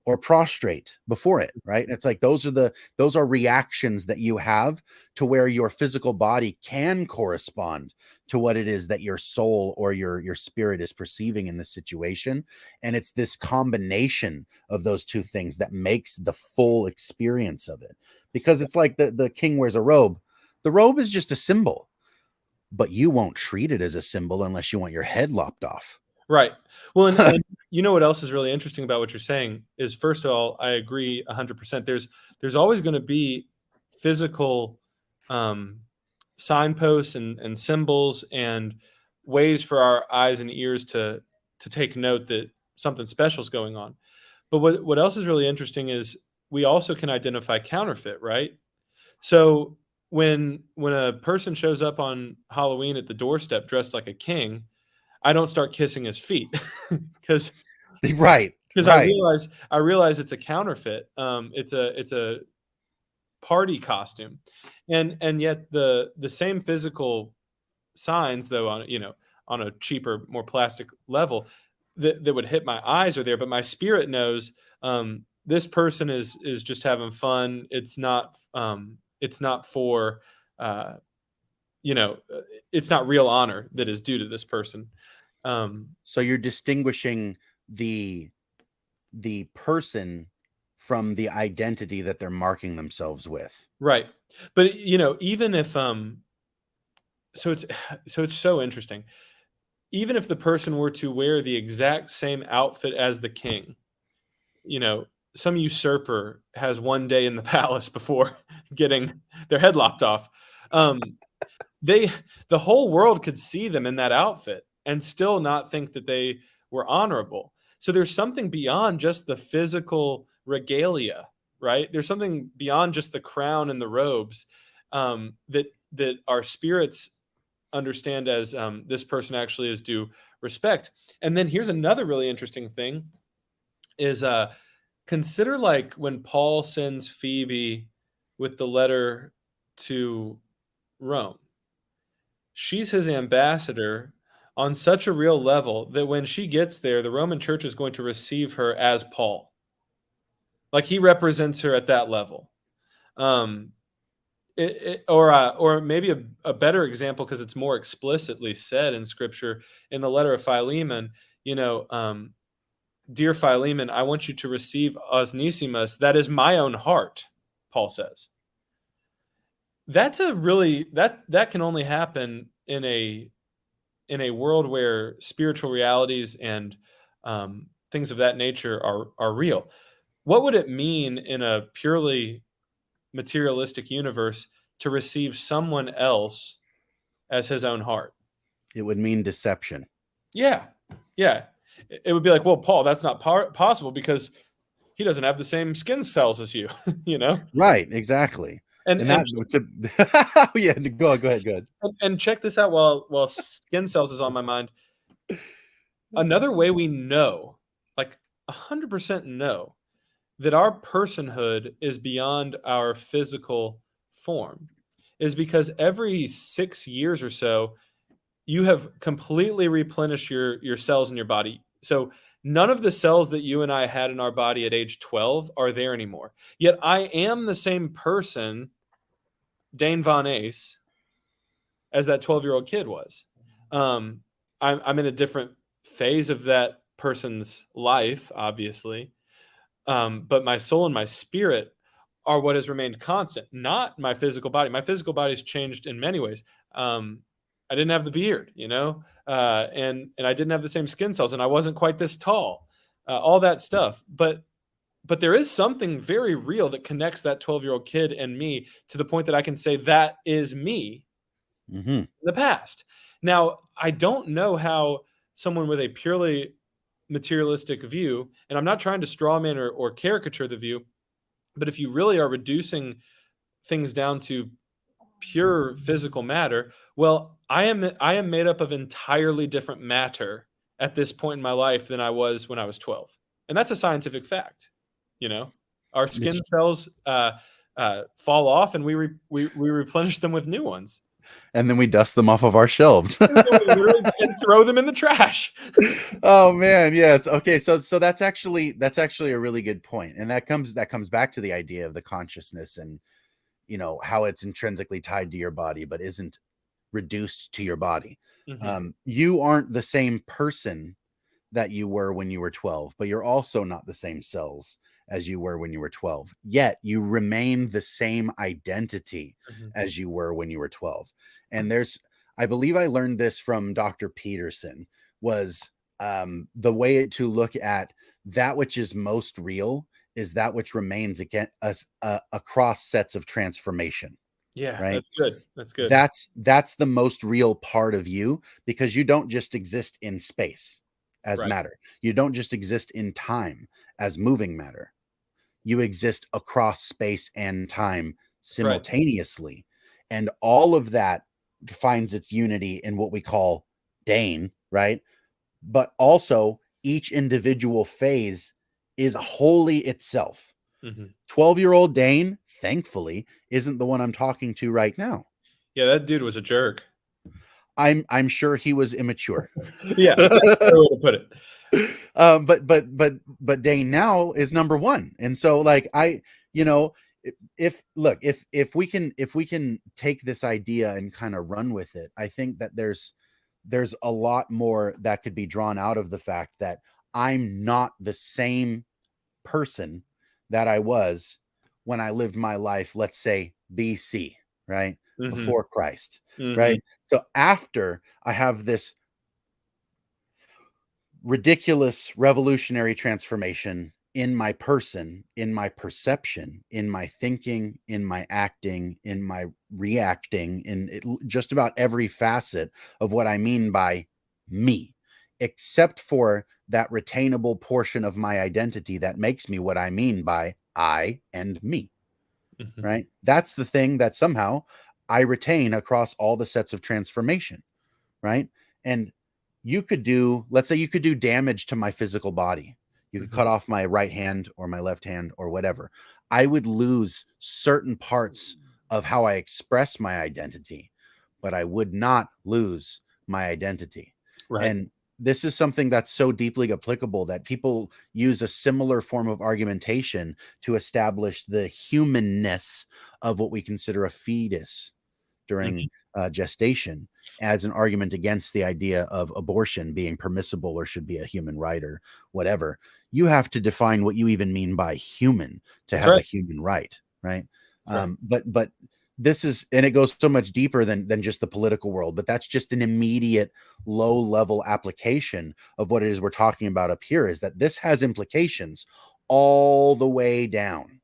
or prostrate before it, right? It's like those are reactions that you have to where your physical body can correspond to what it is that your soul or your spirit is perceiving in the situation. And it's this combination of those two things that makes the full experience of it. Because it's like the king wears a robe. The robe is just a symbol, but you won't treat it as a symbol unless you want your head lopped off. Right. Well, and you know what else is really interesting about what you're saying is, first of all, I agree 100%. There's always going to be physical um, signposts and symbols and ways for our eyes and ears to take note that something special is going on. But what else is really interesting is we also can identify counterfeit, right? So when a person shows up on Halloween at the doorstep dressed like a king, I don't start kissing his feet because Right, because right. I realize it's a counterfeit. It's a party costume, and yet the same physical signs, though, on on a cheaper, more plastic level, that would hit my eyes are there, but my spirit knows this person is just having fun. It's not for uh, you know it's not real honor that is due to this person. Um, So you're distinguishing the the person from the identity that they're marking themselves with. Right. But, even if, so it's so it's so interesting. Even if the person were to wear the exact same outfit as the king, you know, some usurper has one day in the palace before getting their head lopped off. Um, they the whole world could see them in that outfit and still not think that they were honorable. So there's something beyond just the physical regalia, right? There's something beyond just the crown and the robes that our spirits understand as this person actually is due respect. And then here's another really interesting thing: is consider like when Paul sends Phoebe with the letter to Rome. She's his ambassador on such a real level that when she gets there, the Roman Church is going to receive her as Paul. Like, he represents her at that level. Um, or maybe a better example, because it's more explicitly said in Scripture in the letter of Philemon. You know, dear Philemon, I want you to receive Onesimus. That is my own heart. Paul says that's a really that can only happen in a world where spiritual realities and things of that nature are real. What would it mean in a purely materialistic universe to receive someone else as his own heart? It would mean deception. Yeah. Yeah. It would be like, well, Paul, that's not possible because he doesn't have the same skin cells as you, you know? Right, exactly. And And and that yeah, go ahead. and check this out while skin cells is on my mind. Another way we know, like 100% know, that our personhood is beyond our physical form is because every 6 years or so, you have completely replenished your cells in your body. So none of the cells that you and I had in our body at age 12 are there anymore. Yet I am the same person, Dane Van Eys, as that 12-year-old kid was. I'm in a different phase of that person's life, obviously. But my soul and my spirit are what has remained constant, not my physical body. My physical body's changed in many ways. I didn't have the beard, and I didn't have the same skin cells, and I wasn't quite this tall. All that stuff, but there is something very real that connects that 12-year-old kid and me to the point that I can say that is me in the past. Now, I don't know how someone with a purely materialistic view, and I'm not trying to strawman or caricature the view, but if you really are reducing things down to pure physical matter, well, I am made up of entirely different matter at this point in my life than I was when I was 12, and that's a scientific fact. Our skin cells fall off, and we replenish them with new ones, and then we dust them off of our shelves. and throw them in the trash. Oh man, yes. Okay, so that's actually a really good point, and that comes back to the idea of the consciousness and how it's intrinsically tied to your body but isn't reduced to your body. You aren't the same person that you were when you were 12, but you're also not the same cells as you were when you were 12, yet you remain the same identity as you were when you were 12. And I believe I learned this from Dr. Peterson, was the way to look at that which is most real is that which remains across sets of transformation. Yeah, right. That's good. That's the most real part of you, because you don't just exist in space as matter. You don't just exist in time as moving matter. You exist across space and time simultaneously. And all of that finds its unity in what we call Dane, right? But also each individual phase is wholly itself. 12-year-old Dane, thankfully, isn't the one I'm talking to right now. Yeah, that dude was a jerk. I'm sure he was immature. Yeah, that's the way to put it. But Dane now is number one, and so like if we can take this idea and kind of run with it, I think that there's a lot more that could be drawn out of the fact that I'm not the same person that I was when I lived my life, let's say BC, right? Before Christ, right? So after I have this ridiculous revolutionary transformation in my person, in my perception, in my thinking, in my acting, in my reacting, in just about every facet of what I mean by me, except for that retainable portion of my identity that makes me what I mean by I and me, right? That's the thing that somehow I retain across all the sets of transformation, right? And let's say you could do damage to my physical body. You could cut off my right hand or my left hand or whatever. I would lose certain parts of how I express my identity, but I would not lose my identity. Right. And this is something that's so deeply applicable that people use a similar form of argumentation to establish the humanness of what we consider a fetus during gestation as an argument against the idea of abortion being permissible or should be a human right or whatever. You have to define what you even mean by human to have a human right, right? But this is, and it goes so much deeper than just the political world, but that's just an immediate low level application of what it is we're talking about up here, is that this has implications all the way down,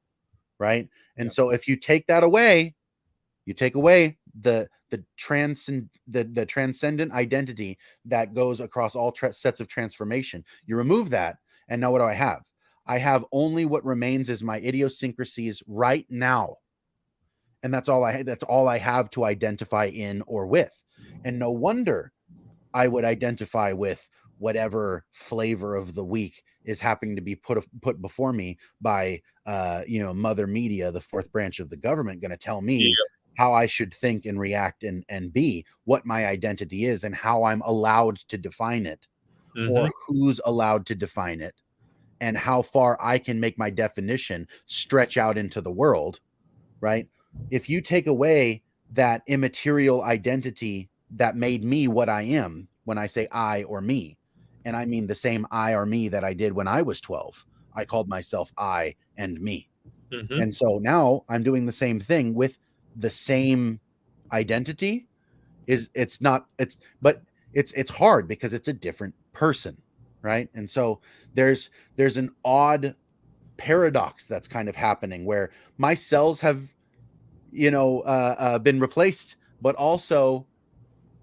right? And so if you take that away, You take away the transcendent identity that goes across all sets of transformation. You remove that, and now what do I have? I have only what remains is my idiosyncrasies right now, and that's all I have to identify in or with. And no wonder I would identify with whatever flavor of the week is happening to be put before me by Mother Media, the fourth branch of the government, going to tell me how I should think and react and be, what my identity is, and how I'm allowed to define it, or who's allowed to define it, and how far I can make my definition stretch out into the world, right? If you take away that immaterial identity that made me what I am, when I say I or me, and I mean the same I or me that I did when I was 12, I called myself I and me. And so now I'm doing the same thing with the same identity. It's hard because it's a different person, right? And so there's an odd paradox that's kind of happening where my cells have been replaced, but also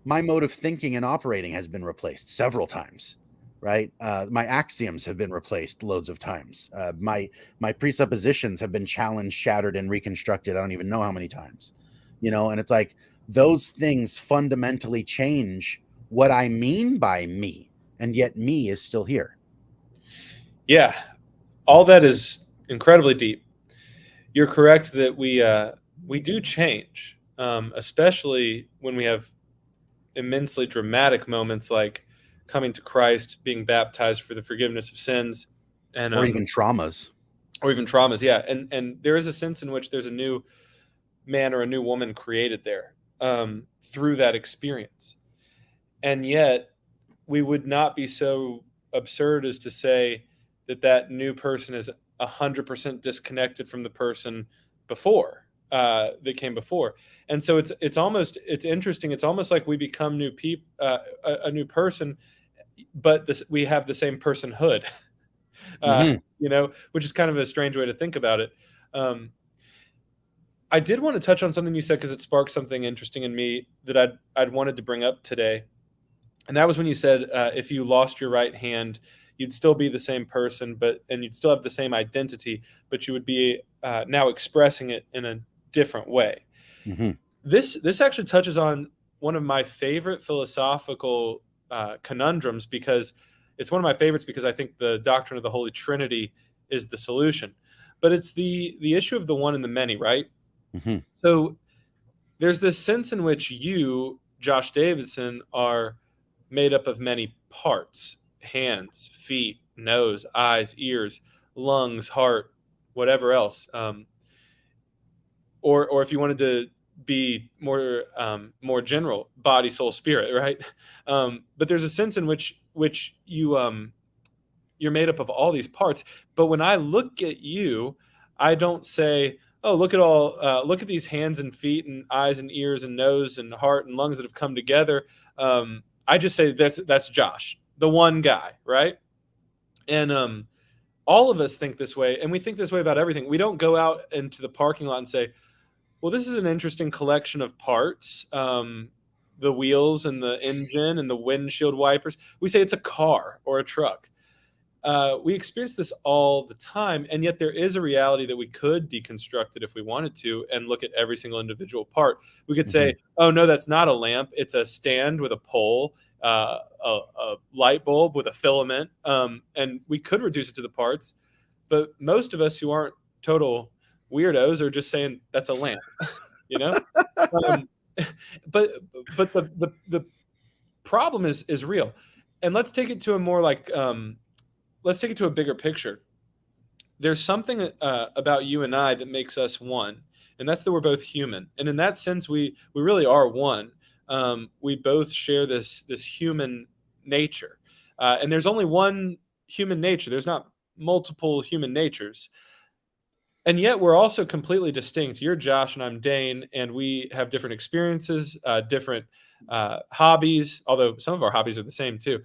my mode of thinking and operating has been replaced several times, right? My axioms have been replaced loads of times. My presuppositions have been challenged, shattered, and reconstructed. I don't even know how many times, and it's like those things fundamentally change what I mean by me, and yet me is still here. Yeah, all that is incredibly deep. You're correct that we do change, especially when we have immensely dramatic moments like coming to Christ, being baptized for the forgiveness of sins, and or even traumas. Yeah, and there is a sense in which there's a new man or a new woman created there through that experience, and yet we would not be so absurd as to say that new person is 100% disconnected from the person before that came before. And so it's interesting. It's almost like we become new a new person, but we have the same personhood, which is kind of a strange way to think about it. I did want to touch on something you said because it sparked something interesting in me that I'd wanted to bring up today. And that was when you said if you lost your right hand, you'd still be the same person, and you'd still have the same identity, but you would be now expressing it in a different way. This actually touches on one of my favorite philosophical conundrums, because it's one of my favorites because I think the doctrine of the Holy Trinity is the solution. But it's the issue of the one and the many, right? So there's this sense in which you, Josh Davidson, are made up of many parts: hands, feet, nose, eyes, ears, lungs, heart, whatever else. Or if you wanted to be more general, body, soul, spirit, right? But there's a sense in which you you're made up of all these parts. But when I look at you, I don't say, oh, look at these hands and feet and eyes and ears and nose and heart and lungs that have come together. I just say that's Josh, the one guy, right? And all of us think this way, and we think this way about everything. We don't go out into the parking lot and say, well, this is an interesting collection of parts, the wheels and the engine and the windshield wipers. We say it's a car or a truck. We experience this all the time, and yet there is a reality that we could deconstruct it if we wanted to and look at every single individual part. We could say, oh, no, that's not a lamp. It's a stand with a pole, a light bulb with a filament, and we could reduce it to the parts. But most of us who aren't total weirdos are just saying that's a lamp, you know? But the problem is real. And let's take it to a more like let's take it to a bigger picture. There's something about you and I that makes us one, and that's that we're both human. And in that sense, we really are one. We both share this human nature, and there's only one human nature. There's not multiple human natures. And yet we're also completely distinct. You're Josh and I'm Dane, and we have different experiences, different hobbies, although some of our hobbies are the same too.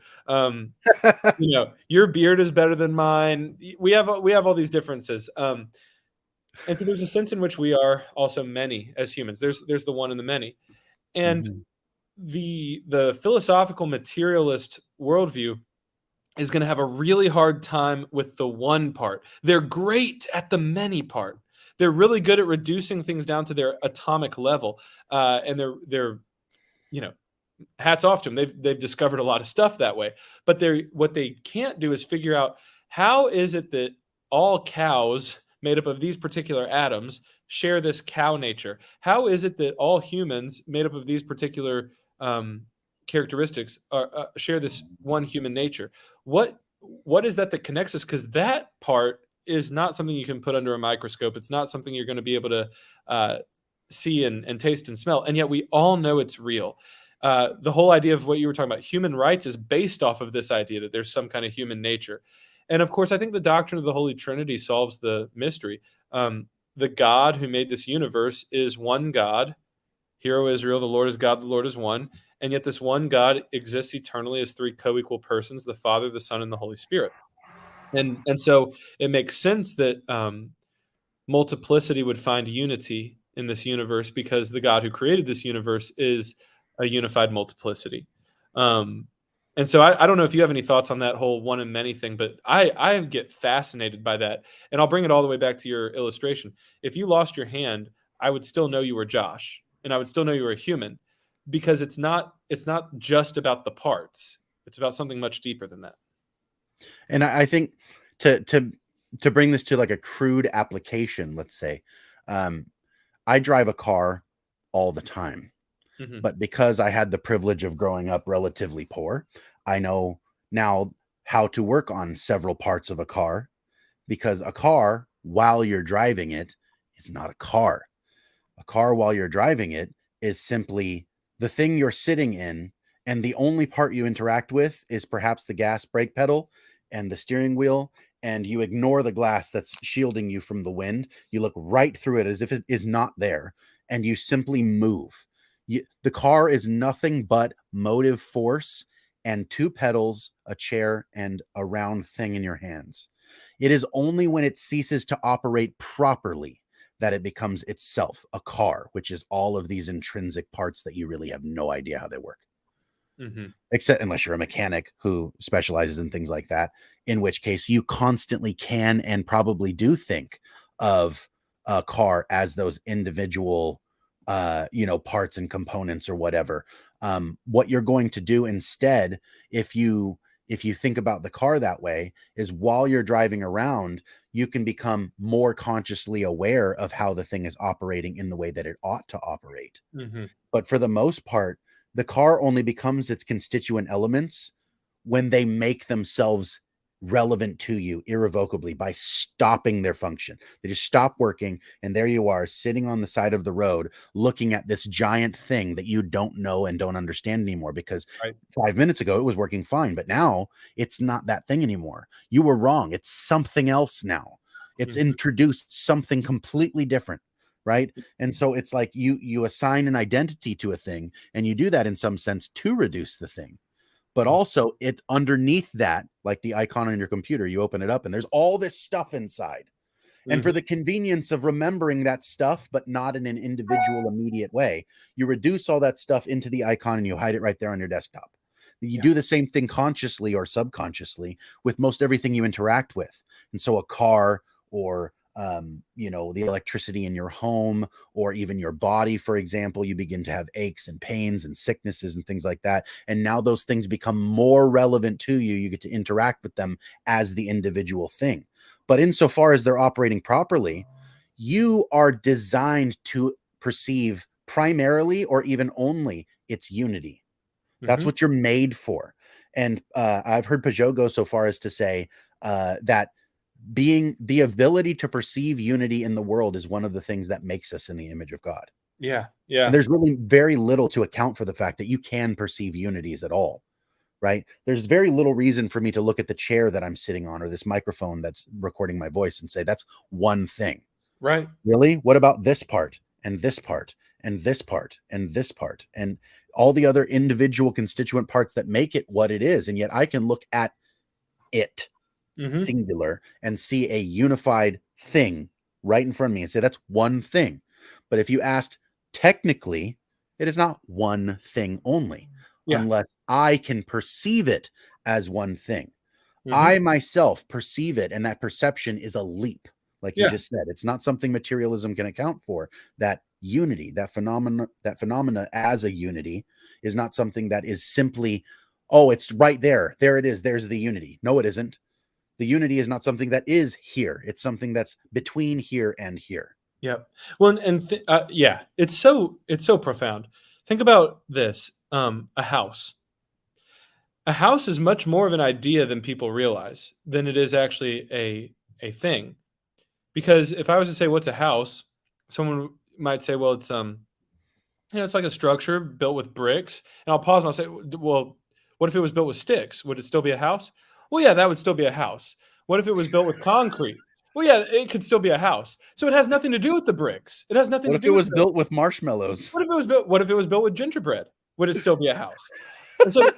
Your beard is better than mine. We have all these differences. And so there's a sense in which we are also many as humans. There's the one and the many. And Mhm. the philosophical materialist worldview is going to have a really hard time with the one part. They're great at the many part. They're really good at reducing things down to their atomic level, and they're you know hats off to them. They've discovered a lot of stuff that way. But what they can't do is figure out how is it that all cows made up of these particular atoms share this cow nature? How is it that all humans made up of these particular characteristics share this one human nature? What is that connects us? Because that part is not something you can put under a microscope. It's not something you're going to be able to see and taste and smell. And yet we all know it's real. The whole idea of what you were talking about, human rights, is based off of this idea that there's some kind of human nature. And of course, I think the doctrine of the Holy Trinity solves the mystery. The God who made this universe is one God. Hear, O Israel, the Lord is God, the Lord is one. And yet this one God exists eternally as three co-equal persons, the Father, the Son, and the Holy Spirit. And so it makes sense that multiplicity would find unity in this universe because the God who created this universe is a unified multiplicity. Um, and so I don't know if you have any thoughts on that whole one and many thing, but I get fascinated by that. And I'll bring it all the way back to your illustration. If you lost your hand, I would still know you were Josh, and I would still know you were a human, because it's not just about the parts. It's about something much deeper than that. And I think to bring this to like a crude application, let's say, I drive a car all the time, Mm-hmm. but because I had the privilege of growing up relatively poor, I know now how to work on several parts of a car, because a car, while you're driving it, is not a car. A car, while you're driving it, is simply the thing you're sitting in, and the only part you interact with is perhaps the gas brake pedal and the steering wheel, and you ignore the glass that's shielding you from the wind. You look right through it as if it is not there, and you simply move. The car is nothing but motive force and two pedals, a chair, and a round thing in your hands. It is only when it ceases to operate properly that it becomes itself a car, which is all of these intrinsic parts that you really have no idea how they work. Mm-hmm. Except unless you're a mechanic who specializes in things like that, in which case you constantly can and probably do think of a car as those individual parts and components or whatever. What you're going to do instead, if you think about the car that way, is while you're driving around, you can become more consciously aware of how the thing is operating in the way that it ought to operate. Mm-hmm. But for the most part, the car only becomes its constituent elements when they make themselves relevant to you irrevocably by stopping their function. They just stop working, and there you are sitting on the side of the road looking at this giant thing that you don't know and don't understand anymore, because Right. 5 minutes ago it was working fine, but now it's not that thing anymore. You were wrong. It's something else now. It's Mm-hmm. introduced something completely different, right? And so it's like you assign an identity to a thing, and you do that in some sense to reduce the thing. But also, it's underneath that, like the icon on your computer, you open it up and there's all this stuff inside. And Mm-hmm. for the convenience of remembering that stuff, but not in an individual immediate way, you reduce all that stuff into the icon and you hide it right there on your desktop. You Yeah. do the same thing consciously or subconsciously with most everything you interact with. And so a car, or the electricity in your home, or even your body, for example, you begin to have aches and pains and sicknesses and things like that. And now those things become more relevant to you. You get to interact with them as the individual thing. But insofar as they're operating properly, you are designed to perceive primarily or even only its unity. That's Mm-hmm. what you're made for. And I've heard Peugeot go so far as to say that being the ability to perceive unity in the world is one of the things that makes us in the image of God. Yeah. And Yeah. there's really very little to account for the fact that you can perceive unities at all, right? There's very little reason for me to look at the chair that I'm sitting on or this microphone that's recording my voice and say that's one thing. Right. Really? What about this part and this part and this part and this part and all the other individual constituent parts that make it what it is? And yet I can look at it, Mm-hmm. singular, and see a unified thing right in front of me and say that's one thing. But if you asked technically, it is not one thing only, Yeah. unless I can perceive it as one thing. Hmm. I myself perceive it, and that perception is a leap. Like you Yeah. just said, it's not something materialism can account for. That unity, that phenomena as a unity is not something that is simply, oh, it's right there. There it is. There's the unity. No, it isn't. The unity is not something that is here. It's something that's between here and here. Yep. Well, yeah, it's so profound. Think about this: a house. A house is much more of an idea than people realize than it is actually a thing. Because if I was to say what's a house, someone might say, well, it's like a structure built with bricks. And I'll pause and I'll say, well, what if it was built with sticks? Would it still be a house? Well, yeah, that would still be a house. What if it was built with concrete? Well, yeah, it could still be a house. So it has nothing to do with the bricks. It has nothing What to if it do with was the. built with marshmallows? What if it was built with gingerbread? Would it still be a house? And so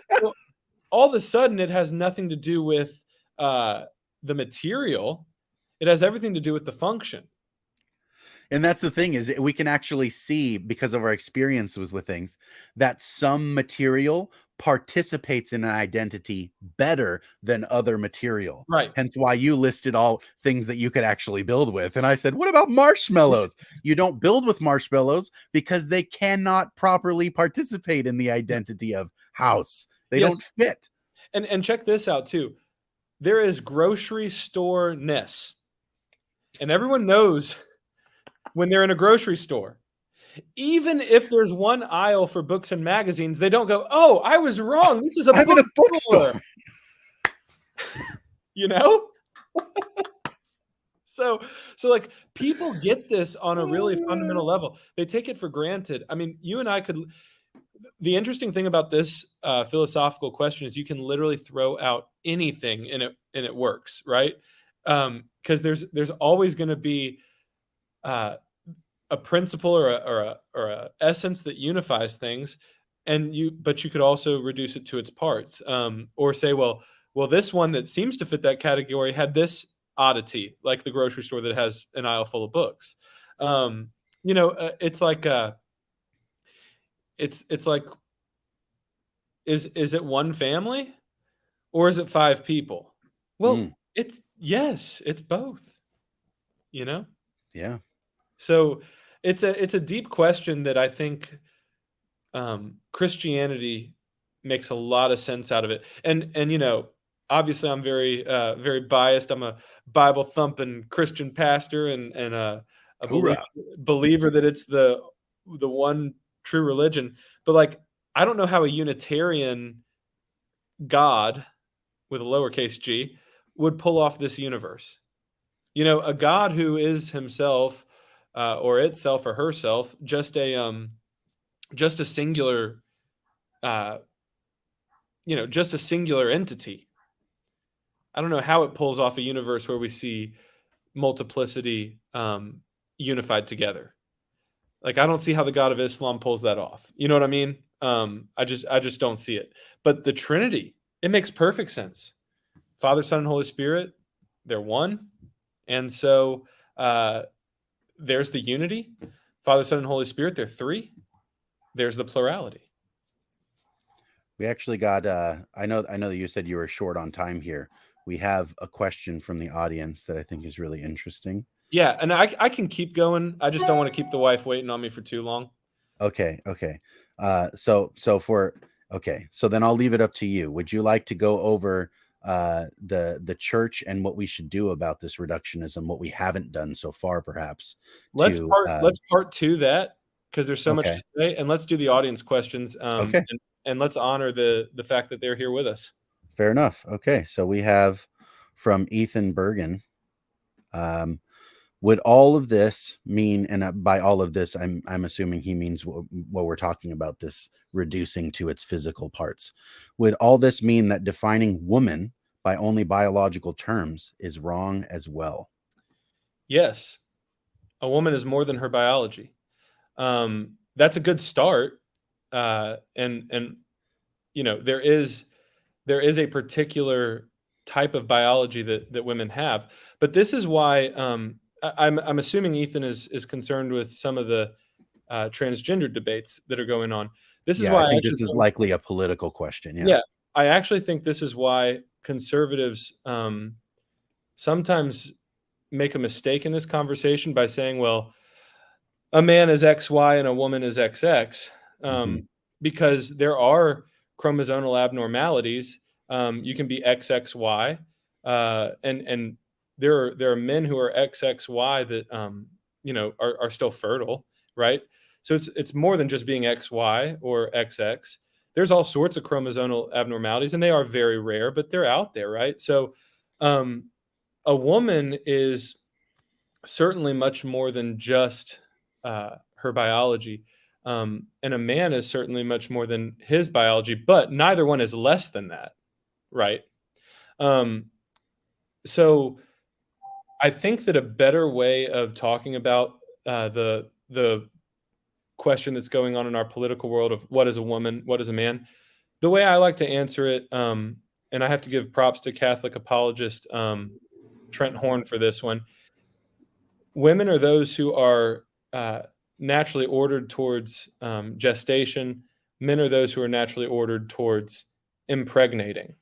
all of a sudden, it has nothing to do with uh, the material. It has everything to do with the function. And that's the thing, is we can actually see, because of our experiences with things, that some material participates in an identity better than other material. Right. Hence why you listed all things that you could actually build with. And I said, what about marshmallows? You don't build with marshmallows because they cannot properly participate in the identity of house. They Yes. don't fit. And check this out too. There is grocery store-ness. And everyone knows when they're in a grocery store. Even if there's one aisle for books and magazines, they don't go, "Oh, I was wrong. This is a I'm in a bookstore." bookstore. You know? So so like people get this on a really fundamental level. They take it for granted. I mean, you and I could. The interesting thing about this philosophical question is you can literally throw out anything and it works, right? Because there's always going to be uh, a principle or a essence that unifies things, but you could also reduce it to its parts, or say, well, this one that seems to fit that category had this oddity, like the grocery store that has an aisle full of books. Um, it's like it's like is it one family or is it five people? Well, Mm, it's both. You know, yeah. so it's a deep question that I think Christianity makes a lot of sense out of it. And obviously I'm very biased. I'm a Bible thumping Christian pastor and a Hoorah. believer that it's the one true religion. But like I don't know how a Unitarian God with a lowercase g would pull off this universe. A God who is himself or itself or herself just a singular uh, just a singular entity. I don't know how it pulls off a universe where we see multiplicity unified together. Like I don't see how the God of Islam pulls that off. You know what I mean? I just don't see it. But the Trinity, it makes perfect sense. Father, Son, and Holy Spirit, they're one, and so there's the unity. Father, Son, and Holy Spirit, they're three. There's the plurality. We actually got I know that you said you were short on time here. We have a question from the audience that I think is really interesting. Yeah, and I can keep going. I just don't want to keep the wife waiting on me for too long. Okay, okay. So then I'll leave it up to you. Would you like to go over the church and what we should do about this reductionism, what we haven't done so far, perhaps? Let's To part let's part two that because there's so much Okay, to say, and let's do the audience questions. okay, And let's honor the fact that they're here with us. fair enough. Okay, so we have from Ethan Bergen. Um, would all of this mean, and by all of this, I'm assuming he means what we're talking about, this reducing to its physical parts. Would all this mean that defining woman by only biological terms is wrong as well? Yes, a woman is more than her biology. That's a good start, and there is a particular type of biology that women have, but this is why I'm assuming Ethan is concerned with some of the transgender debates that are going on. This is Yeah, I why I think actually this is think, likely a political question. Yeah. yeah, I actually think this is why conservatives sometimes make a mistake in this conversation by saying, well, a man is XY and a woman is XX, Hmm. because there are chromosomal abnormalities. You can be XXY, and there are men who are XXY that are still fertile, right? So it's more than just being XY or XX. There's all sorts of chromosomal abnormalities, and they are very rare, but they're out there, right? So um, a woman is certainly much more than just her biology. And a man is certainly much more than his biology, but neither one is less than that, right? Um, so I think that a better way of talking about the question that's going on in our political world of what is a woman, what is a man, the way I like to answer it, and I have to give props to Catholic apologist Trent Horn for this one. Women are those who are naturally ordered towards gestation. Men are those who are naturally ordered towards impregnating.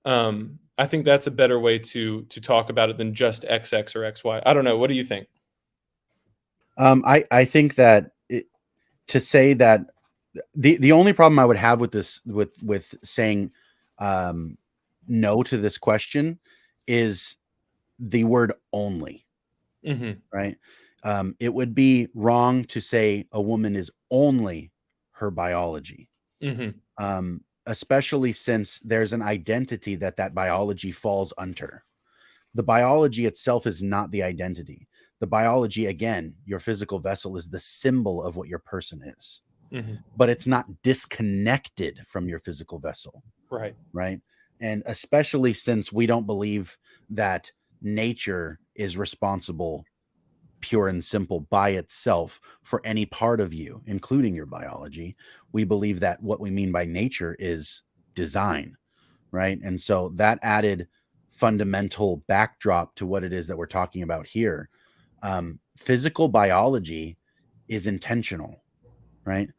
I think that's a better way to talk about it than just XX or XY. I don't know. What do you think? I think that to say that the only problem I would have with this with saying no to this question is the word only. Mm-hmm. Right? It would be wrong to say a woman is only her biology, Mm-hmm. especially since there's an identity that biology falls under. The biology itself is not the identity. The biology, again, your physical vessel is the symbol of what your person is, Mm-hmm. but it's not disconnected from your physical vessel, Right. right? And especially since we don't believe that nature is responsible pure and simple by itself for any part of you, including your biology. We believe that what we mean by nature is design, right? And so that added fundamental backdrop to what it is that we're talking about here. Physical biology is intentional, right?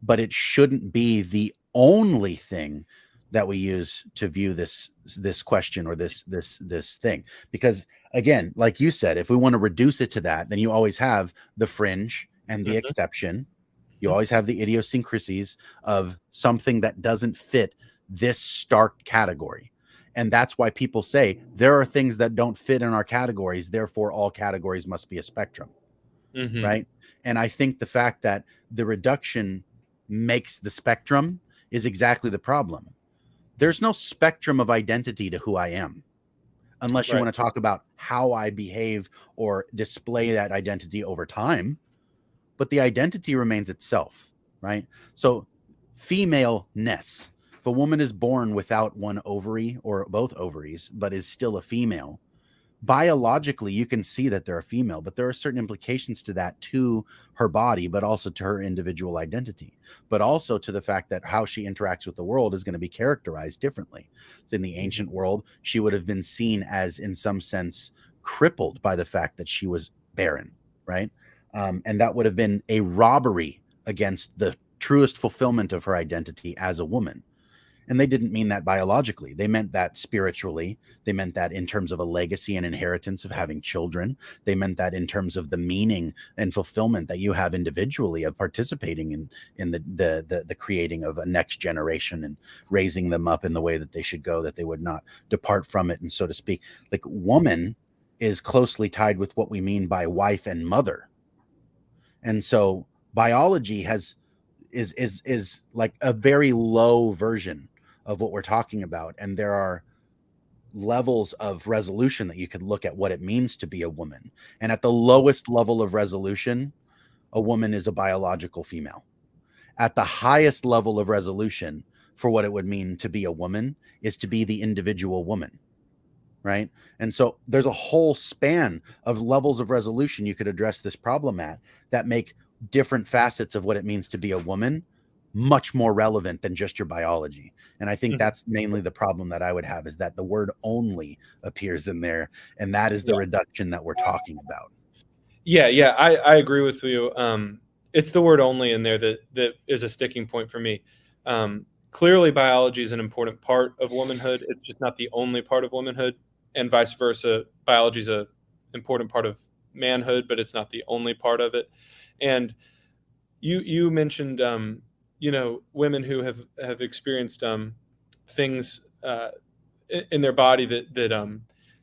But it shouldn't be the only thing that we use to view this question or this thing, because again, like you said, if we want to reduce it to that, then you always have the fringe and the Mm-hmm. exception. You always have the idiosyncrasies of something that doesn't fit this stark category. And that's why people say there are things that don't fit in our categories, therefore all categories must be a spectrum, Mm-hmm. right? And I think the fact that the reduction makes the spectrum is exactly the problem. There's no spectrum of identity to who I am, unless you Right. want to talk about how I behave or display that identity over time. But the identity remains itself, right? So, femaleness. If a woman is born without one ovary or both ovaries, but is still a female, biologically you can see that they're a female, but there are certain implications to that, to her body, but also to her individual identity, but also to the fact that how she interacts with the world is going to be characterized differently. So in the ancient world, she would have been seen as, in some sense, crippled by the fact that she was barren, right? And that would have been a robbery against the truest fulfillment of her identity as a woman. And they didn't mean that biologically. They meant that spiritually. They meant that in terms of a legacy and inheritance of having children. They meant that in terms of the meaning and fulfillment that you have individually of participating in the creating of a next generation and raising them up in the way that they should go, that they would not depart from it, and so to speak. Like, woman is closely tied with what we mean by wife and mother. And so biology is like a very low version of what we're talking about, and there are levels of resolution that you could look at what it means to be a woman. And at the lowest level of resolution, a woman is a biological female. At the highest level of resolution for what it would mean to be a woman is to be the individual woman, right? And so there's a whole span of levels of resolution you could address this problem at, that make different facets of what it means to be a woman much more relevant than just your biology. And I think Mm-hmm. that's mainly the problem that I would have, is that the word only appears in there, and that is the Yeah. reduction that we're talking about. Yeah, I agree with you. It's the word only in there that is a sticking point for me. Clearly, biology is an important part of womanhood. It's just not the only part of womanhood, and vice versa. Biology is a important part of manhood, but it's not the only part of it. And you mentioned women who have experienced things in their body that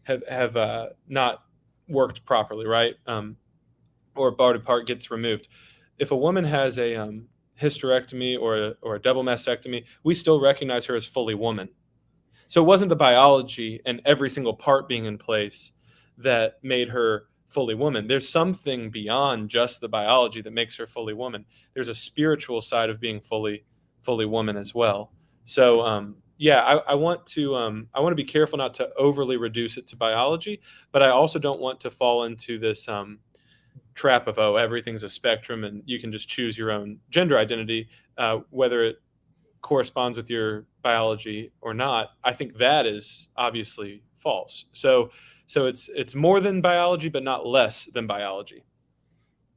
have not worked properly, right? Or a body part gets removed. If a woman has a hysterectomy or a double mastectomy, we still recognize her as fully woman. So it wasn't the biology and every single part being in place that made her fully woman. There's something beyond just the biology that makes her fully woman. There's a spiritual side of being fully woman as well. So yeah, I want to be careful not to overly reduce it to biology, but I also don't want to fall into this trap of, oh, everything's a spectrum and you can just choose your own gender identity, whether it corresponds with your biology or not. I think that is obviously false. So it's more than biology, but not less than biology.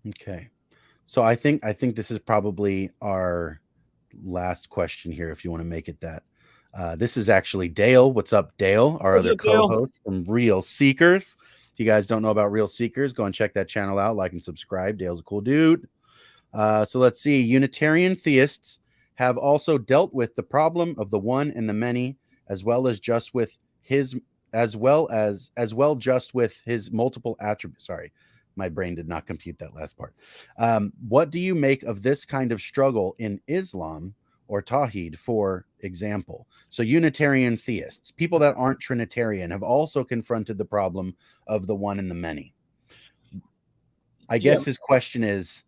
Okay. So I think this is probably our last question here, if you want to make it that. This is actually Dale. What's up, Dale? Our What's other up, Dale? co-host from Real Seekers. If you guys don't know about Real Seekers, go and check that channel out. Like and subscribe. Dale's a cool dude. So let's see. Unitarian theists have also dealt with the problem of the one and the many, as well as just with his, as well just with his multiple attributes. Sorry, my brain did not compute that last part. What do you make of this kind of struggle in Islam or Tawhid, for example? So Unitarian theists, people that aren't Trinitarian, have also confronted the problem of the one and the many. I Yeah, guess his question is,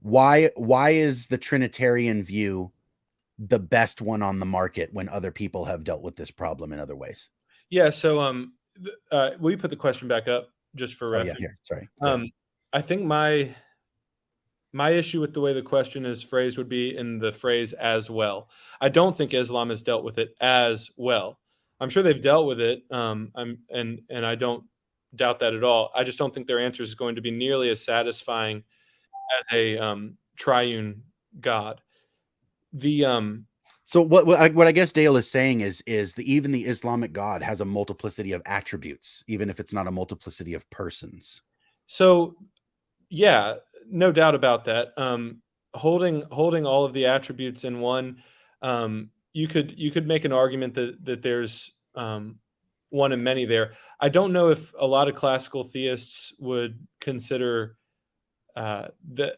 why is the Trinitarian view the best one on the market when other people have dealt with this problem in other ways? yeah. So will you put the question back up just for Oh yeah, here. reference? Sorry. I think my issue with the way the question is phrased would be in the phrase "as well." I don't think Islam has dealt with it as well. I'm sure they've dealt with it, and I don't doubt that at all. I just don't think their answer is going to be nearly as satisfying as a triune God. The So what I guess Dale is saying is that even the Islamic God has a multiplicity of attributes, even if it's not a multiplicity of persons. so yeah, no doubt about that. Holding all of the attributes in one, you could make an argument that there's one and many there. I don't know if a lot of classical theists would consider that,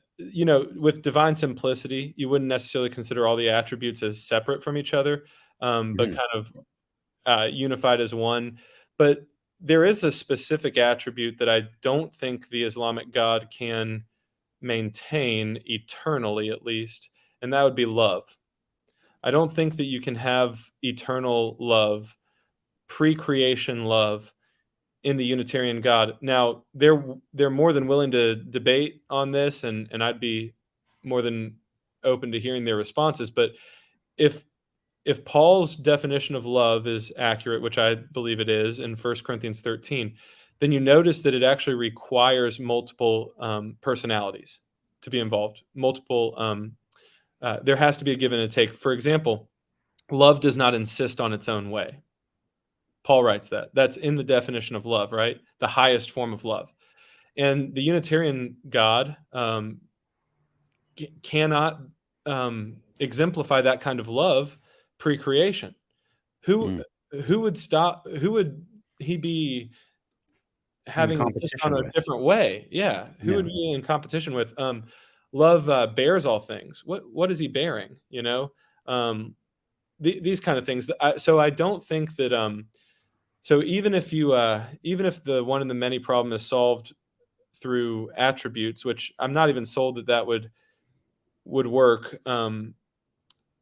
with divine simplicity, you wouldn't necessarily consider all the attributes as separate from each other, but Mhm. kind of unified as one. But there is a specific attribute that I don't think the Islamic God can maintain eternally, at least, and that would be love. I don't think that you can have eternal love, pre-creation love, in the Unitarian God. Now, they're more than willing to debate on this, and I'd be more than open to hearing their responses. But if if Paul's definition of love is accurate, which I believe it is in 1 Corinthians 13, then you notice that it actually requires multiple personalities to be involved. There has to be a give and a take. For example, love does not insist on its own way. Paul writes that. That's in the definition of love, right? The highest form of love. And the Unitarian God cannot exemplify that kind of love pre-creation. Who Mm. who would stop? Who would he be In having insist on competition a with. different way? Yeah, who Yeah. would be in competition with? Love bears all things. What is he bearing? Um, these kind of things. So I don't think that. So even if the one and the many problem is solved through attributes, which I'm not even sold that would work,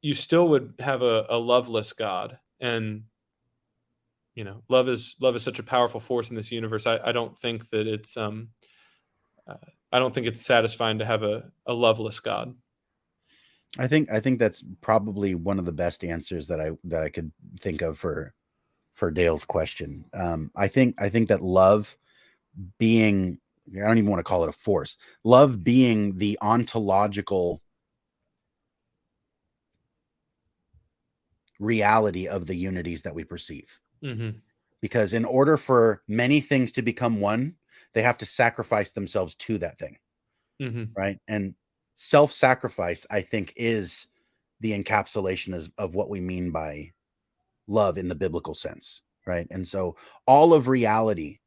you still would have a loveless God, and love is such a powerful force in this universe. I don't think that uh, I don't think it's satisfying to have a loveless God. I think that's probably one of the best answers that I could think of for Dale's question. I think that love being I don't even want to call it a force. Love being the ontological reality of the unities that we perceive. Mm-hmm. Because in order for many things to become one, they have to sacrifice themselves to that thing. Mm-hmm. Right. And self-sacrifice, I think, is the encapsulation of what we mean by love in the biblical sense. Right. And so all of reality,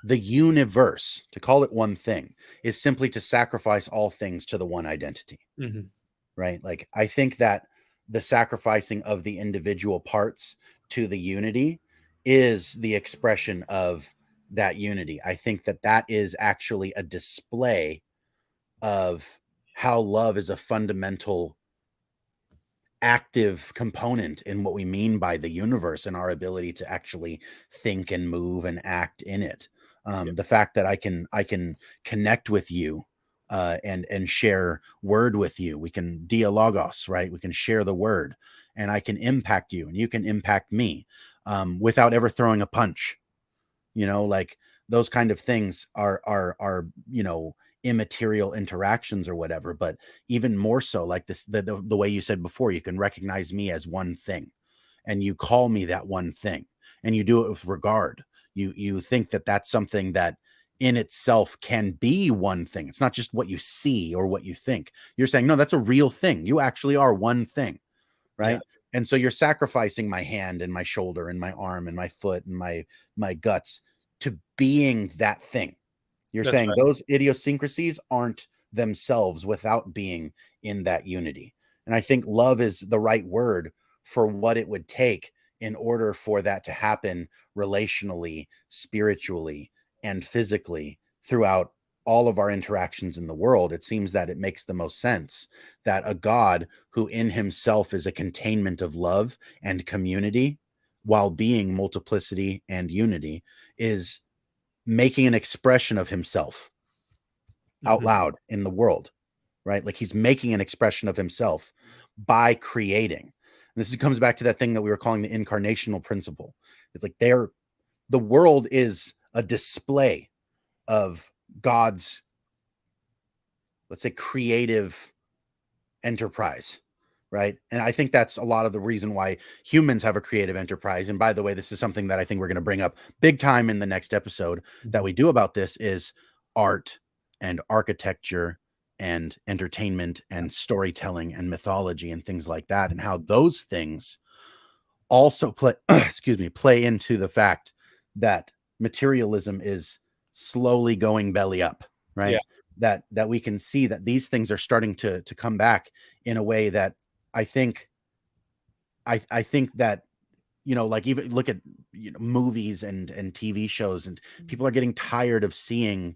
the universe, to call it one thing, is simply to sacrifice all things to the one identity. Mm-hmm. Right. Like, I think that the sacrificing of the individual parts to the unity is the expression of that unity. I think that that is actually a display of how love is a fundamental active component in what we mean by the universe and our ability to actually think and move and act in it. The fact that I can connect with you and share word with you. We can dialogos, right? We can share the word, and I can impact you, and you can impact me without ever throwing a punch. Like, those kind of things are immaterial interactions or whatever. But even more so, like this, the way you said before, you can recognize me as one thing, and you call me that one thing, and you do it with regard. You think that that's something that in itself can be one thing. It's not just what you see or what you think. You're saying, no, that's a real thing. You actually are one thing, Yeah. right? And so you're sacrificing my hand and my shoulder and my arm and my foot and my guts to being that thing. You're That's saying right. those idiosyncrasies aren't themselves without being in that unity. And I think love is the right word for what it would take in order for that to happen relationally, spiritually, and physically throughout all of our interactions in the world. It seems that it makes the most sense that a God who in himself is a containment of love and community while being multiplicity and unity is making an expression of himself out Mm-hmm. loud in the world, right? Like, he's making an expression of himself by creating. And this comes back to that thing that we were calling the incarnational principle. It's like the world is a display of God's, let's say, creative enterprise, right? And I think that's a lot of the reason why humans have a creative enterprise. And by the way, this is something that I think we're going to bring up big time in the next episode that we do about this, is art and architecture and entertainment and storytelling and mythology and things like that, and how those things also play play into the fact that materialism is slowly going belly up, Yeah. right? That we can see that these things are starting to come back in a way that I think I think that, like, even look at movies and TV shows, and people are getting tired of seeing,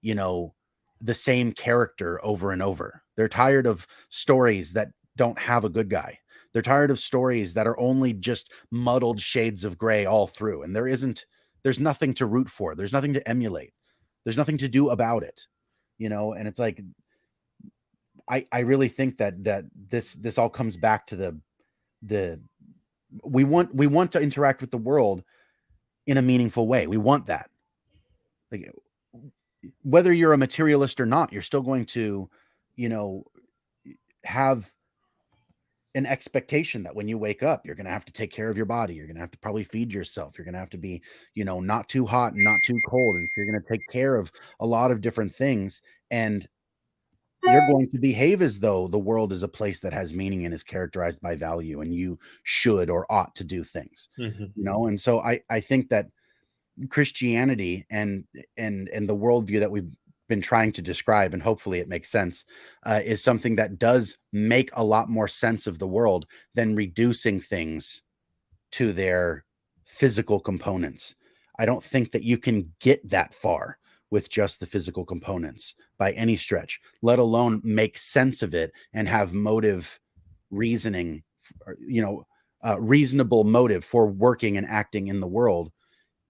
you know, the same character over and over. They're tired of stories that don't have a good guy. They're tired of stories that are only just muddled shades of gray all through. And there's nothing to root for. There's nothing to emulate. There's nothing to do about it, and it's like, I really think that this all comes back to the we want to interact with the world in a meaningful way. We want that. Like, whether you're a materialist or not, you're still going to, have an expectation that when you wake up, you're going to have to take care of your body. You're going to have to probably feed yourself. You're going to have to be, not too hot and not too cold. And you're going to take care of a lot of different things. And you're going to behave as though the world is a place that has meaning and is characterized by value, and you should or ought to do things, Mm-hmm. And so I think that Christianity and the worldview that we've been trying to describe, and hopefully it makes sense, is something that does make a lot more sense of the world than reducing things to their physical components. I don't think that you can get that far with just the physical components by any stretch, let alone make sense of it and have motive, reasoning, reasonable motive for working and acting in the world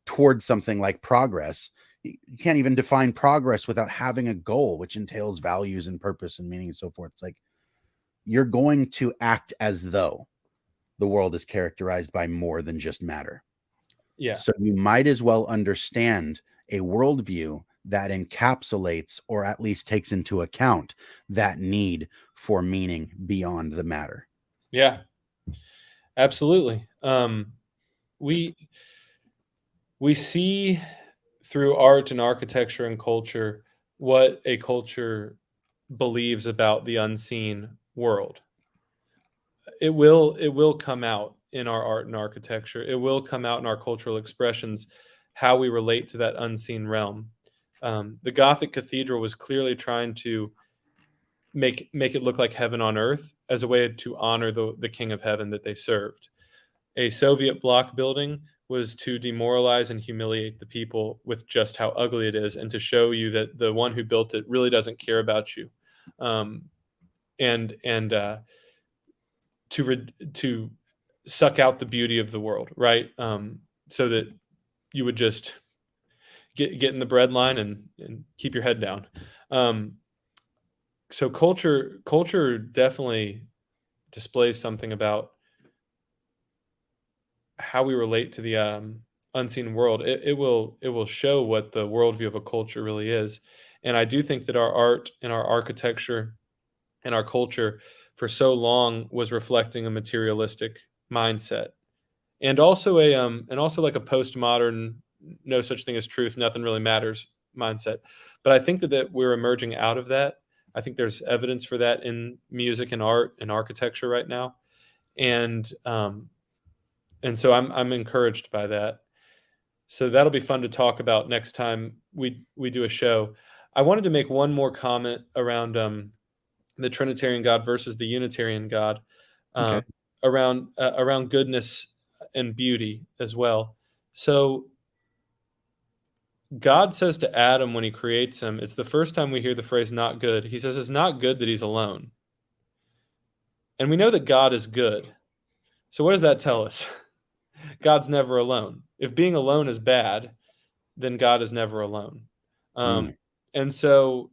towards something like progress. You can't even define progress without having a goal, which entails values and purpose and meaning and so forth. It's like, you're going to act as though the world is characterized by more than just matter. Yeah. So you might as well understand a worldview that encapsulates or at least takes into account that need for meaning beyond the matter. Yeah, absolutely. We we see through art and architecture and culture what a culture believes about the unseen world. It will come out in our art and architecture. It will come out in our cultural expressions, how we relate to that unseen realm. The Gothic cathedral was clearly trying to make it look like heaven on earth as a way to honor the King of Heaven that they served. A Soviet bloc building was to demoralize and humiliate the people with just how ugly it is, and to show you that the one who built it really doesn't care about you, um, and to suck out the beauty of the world, right? So that you would just get in the bread line and keep your head down. So culture definitely displays something about how we relate to the unseen world. It will show what the worldview of a culture really is, and I do think that our art and our architecture and our culture for so long was reflecting a materialistic mindset, and also like a postmodern, no such thing as truth, nothing really matters mindset. But I think that we're emerging out of that. I think there's evidence for that in music and art and architecture right now, and so I'm encouraged by that. So that'll be fun to talk about next time we do a show. I wanted to make one more comment around the Trinitarian God versus the Unitarian God, um, Okay. around goodness and beauty as well. So God says to Adam when he creates him, it's the first time we hear the phrase "not good." He says it's not good that he's alone, and we know that God is good. So what does that tell us? God's never alone. If being alone is bad, then God is never alone. Um, Mm. and so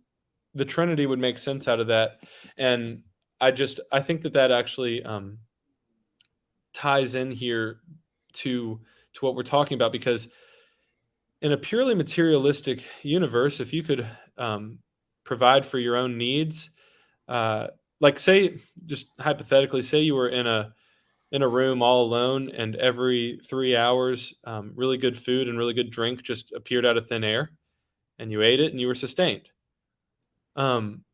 the Trinity would make sense out of that. And I think that actually ties in here to what we're talking about, because in a purely materialistic universe, if you could provide for your own needs, like say, just hypothetically, say you were in a room all alone, and every 3 hours, really good food and really good drink just appeared out of thin air, and you ate it and you were sustained. Um,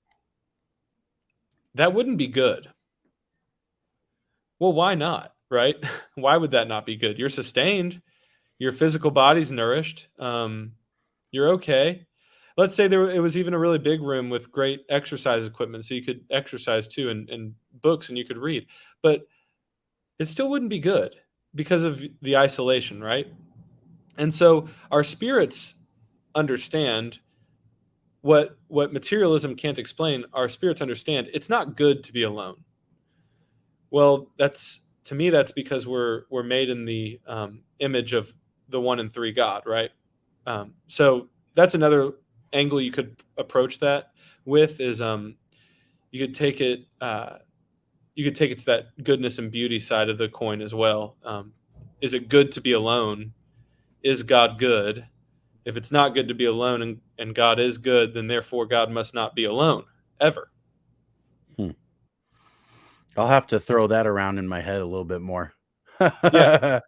that wouldn't be good. Well, why not? Right? Why would that not be good? You're sustained. Your physical body's nourished. You're okay. Let's say it was even a really big room with great exercise equipment, so you could exercise too, and books, and you could read. But it still wouldn't be good because of the isolation, right? And so our spirits understand what materialism can't explain. Our spirits understand it's not good to be alone. Well, that's to me that's because we're made in the image of the one and three God, right? So that's another angle you could approach that with, is you could take it to that goodness and beauty side of the coin as well. Is it good to be alone? Is God good? If it's not good to be alone, and God is good, then therefore God must not be alone ever. Hmm. I'll have to throw that around in my head a little bit more. Yeah,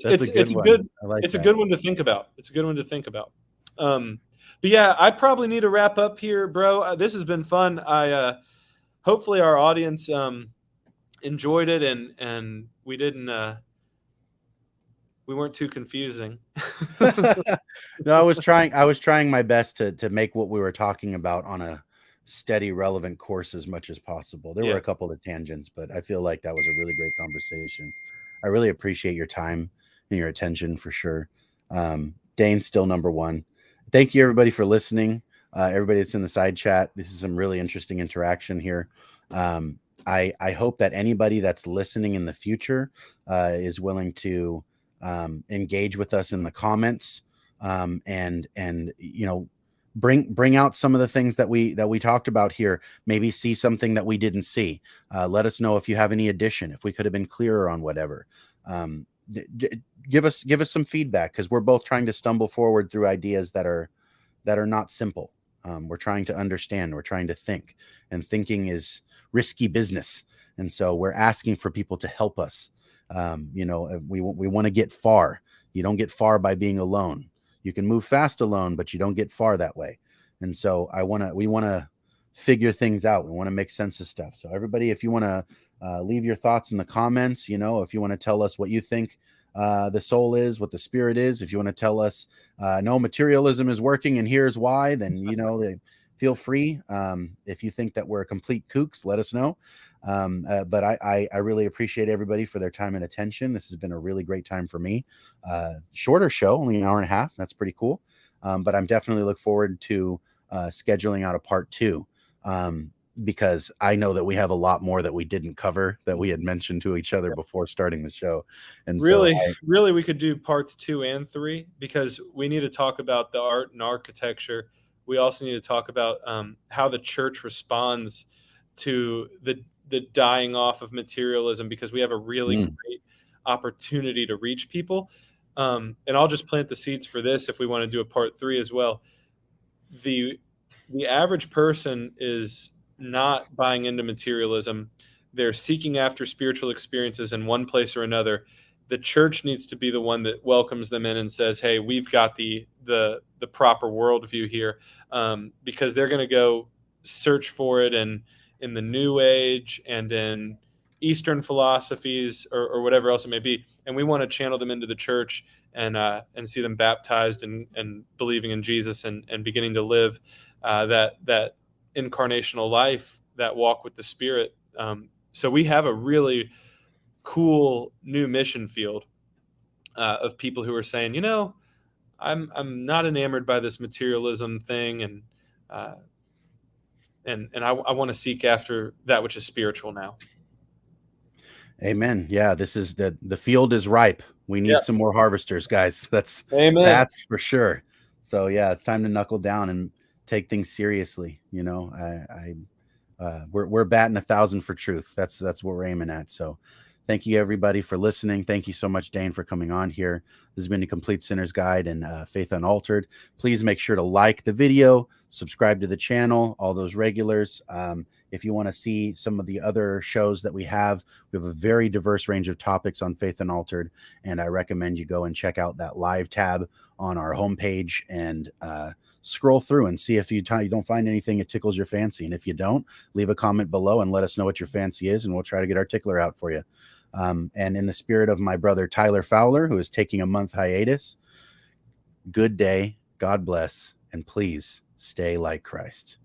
That's a good one. I like it's a that. good one to think about. It's a good one to think about. But yeah, I probably need to wrap up here, bro. This has been fun. I hopefully our audience enjoyed it, and we weren't too confusing. No, I was trying my best to make what we were talking about on a steady, relevant course as much as possible. There were Yeah. a couple of tangents, but I feel like that was a really great conversation. I really appreciate your time and your attention for sure. Dane's still number one. Thank you everybody for listening. Everybody that's in the side chat. This is some really interesting interaction here. I hope that anybody that's listening in the future is willing to engage with us in the comments, and bring out some of the things that we talked about here. Maybe see something that we didn't see. Let us know if you have any addition, if we could have been clearer on whatever. Give us some feedback, because we're both trying to stumble forward through ideas that are that are not simple. We're trying to understand, we're trying to think, and thinking is risky business. And so we're asking for people to help us. We want to get far. You don't get far by being alone. You can move fast alone, but you don't get far that way. And so we want to figure things out. We want to make sense of stuff. So everybody, if you want to leave your thoughts in the comments, if you want to tell us what you think the soul is, what the spirit is, if you want to tell us, no, materialism is working and here's why, then, feel free. If you think that we're complete kooks, let us know. But I really appreciate everybody for their time and attention. This has been a really great time for me. Shorter show, only an hour and a half. That's pretty cool. But I'm definitely look forward to scheduling out a part 2. Because I know that we have a lot more that we didn't cover that we had mentioned to each other before starting the show. And really, we could do parts 2 and 3, because we need to talk about the art and architecture. We also need to talk about how the church responds to the dying off of materialism, because we have a really great opportunity to reach people. And I'll just plant the seeds for this if we want to do a part 3 as well. The average person is not buying into materialism. They're seeking after spiritual experiences in one place or another. The church needs to be the one that welcomes them in and says, hey, we've got the proper worldview here, because they're going to go search for it in the New Age and in Eastern philosophies or whatever else it may be. And we want to channel them into the church and see them baptized and believing in Jesus and beginning to live that incarnational life, that walk with the Spirit. So we have a really cool new mission field of people who are saying, I'm not enamored by this materialism thing, and I want to seek after that which is spiritual now. Amen. Yeah, this is the field is ripe. We need some more harvesters, guys. That's for sure. So yeah, it's time to knuckle down and take things seriously. We're batting 1,000 for truth. That's what we're aiming at. So thank you everybody for listening. Thank you so much, Dane, for coming on here. This has been a Complete Sinner's Guide and Faith Unaltered. Please make sure to like the video, subscribe to the channel, all those regulars. If you want to see some of the other shows that we have a very diverse range of topics on Faith Unaltered, and I recommend you go and check out that live tab on our homepage and scroll through and see if you don't find anything that tickles your fancy. And if you don't, leave a comment below and let us know what your fancy is, and we'll try to get our tickler out for you. And in the spirit of my brother Tyler Fowler, who is taking a month hiatus, good day, God bless, and please stay like Christ.